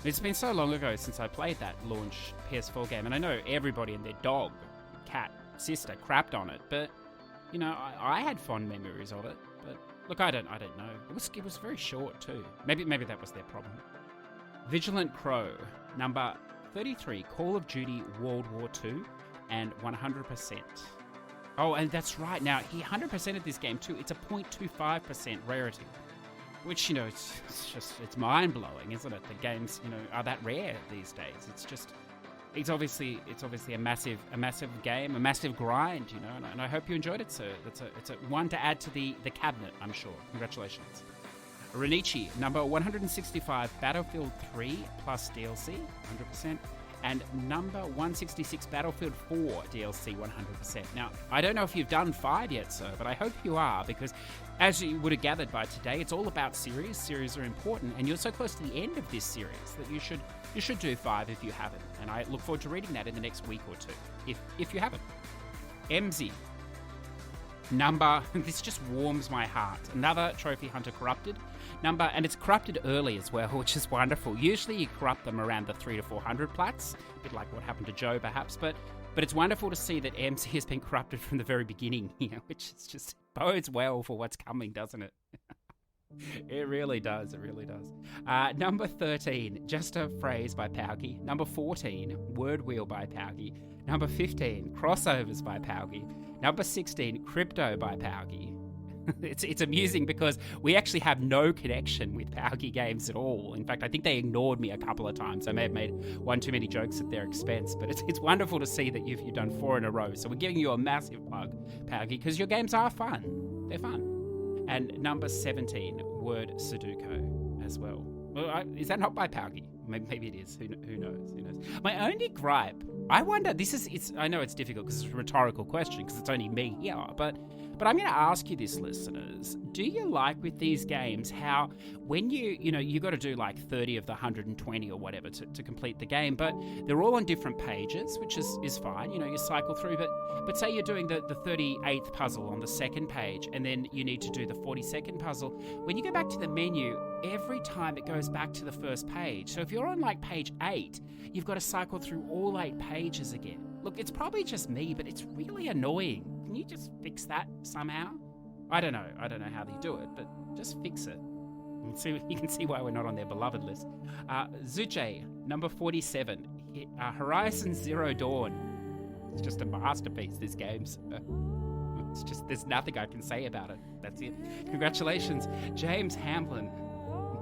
Speaker 1: it's been so long ago since I played that launch PS4 game, and I know everybody and their dog, cat, sister crapped on it, but you know, I had fond memories of it, but look, I don't know. It was very short too. Maybe that was their problem. Vigilant Crow, number 33, Call of Duty World War II, and 100%. Oh, and that's right. Now, he 100% of this game too. It's a 0.25% rarity, which, you know, it's mind-blowing, isn't it? The games, you know, are that rare these days. It's obviously a massive game, a massive grind, you know, and I hope you enjoyed it, sir. It's a one to add to the cabinet, I'm sure. Congratulations. Renichi, number 165, Battlefield 3 plus DLC, 100%. And number 166, Battlefield 4 DLC, 100%. Now, I don't know if you've done 5 yet, sir, but I hope you are, because as you would have gathered by today, it's all about series. Series are important, and you're so close to the end of this series that you should do 5 if you haven't. And I look forward to reading that in the next week or two, if you haven't. MZ, this just warms my heart. Another Trophy Hunter corrupted. And it's corrupted early as well, which is wonderful. Usually you corrupt them around the 300 to 400 plats, a bit like what happened to Joe perhaps, but it's wonderful to see that MC has been corrupted from the very beginning, you know, which is just bodes well for what's coming, doesn't it? It really does. Number 13, Just a Phrase by Pauky. Number 14, Word Wheel by Pauky. Number 15, Crossovers by Pauky. Number 16, Crypto by Pauky. It's amusing because we actually have no connection with Pauky Games at all. In fact, I think they ignored me a couple of times. I may have made one too many jokes at their expense, but it's wonderful to see that you've done 4 in a row. So we're giving you a massive plug, Pauky, because your games are fun. They're fun. And number 17, Word Sudoku as well. Is that not by Pauky? Maybe it is. Who knows? My only gripe, I wonder, I know it's difficult because it's a rhetorical question because it's only me here, but I'm going to ask you this, listeners. Do you like with these games how when you got to do like 30 of the 120 or whatever to complete the game, but they're all on different pages, which is fine. You know, you cycle through, but say you're doing the 38th puzzle on the second page and then you need to do the 42nd puzzle. When you go back to the menu, every time it goes back to the first page. So if you're on like page 8, you've got to cycle through all 8 pages again. Look, it's probably just me, but it's really annoying. Can you just fix that somehow? I don't know how they do it, but just fix it. You can see why we're not on their beloved list. Zuche, number 47, Horizon Zero Dawn. It's just a masterpiece, this game's. It's just, there's nothing I can say about it. That's it. Congratulations, James Hamlin,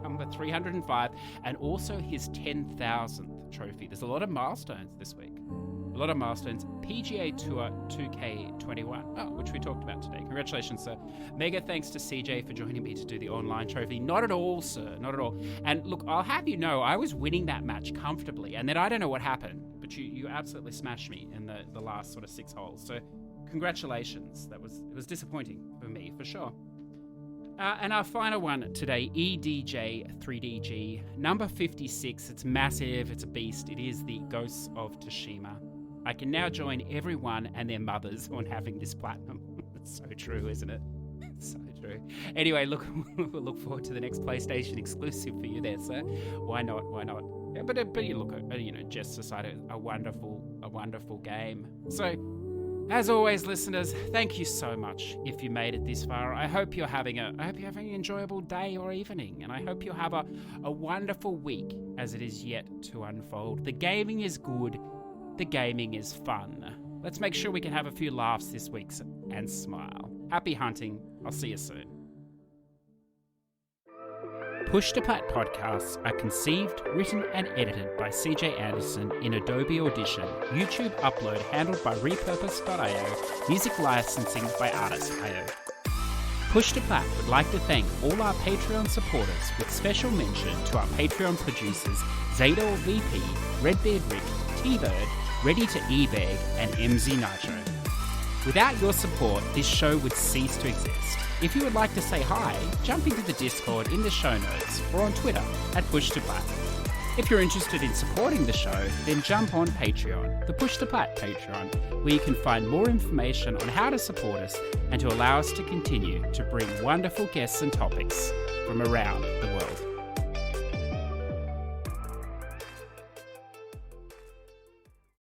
Speaker 1: number 305, and also his 10,000th trophy. There's a lot of milestones this week. A lot of milestones. PGA Tour 2K21, which we talked about today. Congratulations, sir. Mega thanks to CJ for joining me to do the online trophy. Not at all, sir. Not at all. And look, I'll have you know, I was winning that match comfortably, and then I don't know what happened, but you absolutely smashed me in the last sort of 6 holes. So congratulations. It was disappointing for me, for sure. And our final one today, EDJ3DG, number 56. It's massive, it's a beast. It is the Ghosts of Tsushima. I can now join everyone and their mothers on having this platinum. It's so true, isn't it? So true. Anyway, look, we'll look forward to the next PlayStation exclusive for you there, sir. Why not? Yeah, but you look, Just Society, a wonderful game. So, as always, listeners, thank you so much if you made it this far. I hope you're having an enjoyable day or evening, and I hope you have a wonderful week as it is yet to unfold. The gaming is good. The gaming is fun. Let's make sure we can have a few laughs this week and smile. Happy hunting. I'll see you soon. Push2Plat podcasts are conceived, written and edited by CJ Anderson in Adobe Audition. YouTube upload handled by Repurpose.io. Music licensing by Artist.io. Push2Plat would like to thank all our Patreon supporters with special mention to our Patreon producers Zador VP, Redbeard Rick, T-Bird, Ready to eBay and MZ Nitro. Without your support, this show would cease to exist. If you would like to say hi, jump into the Discord in the show notes or on Twitter at Push2Plat. If you're interested in supporting the show, then jump on Patreon, the Push2Plat Patreon, where you can find more information on how to support us and to allow us to continue to bring wonderful guests and topics from around the world.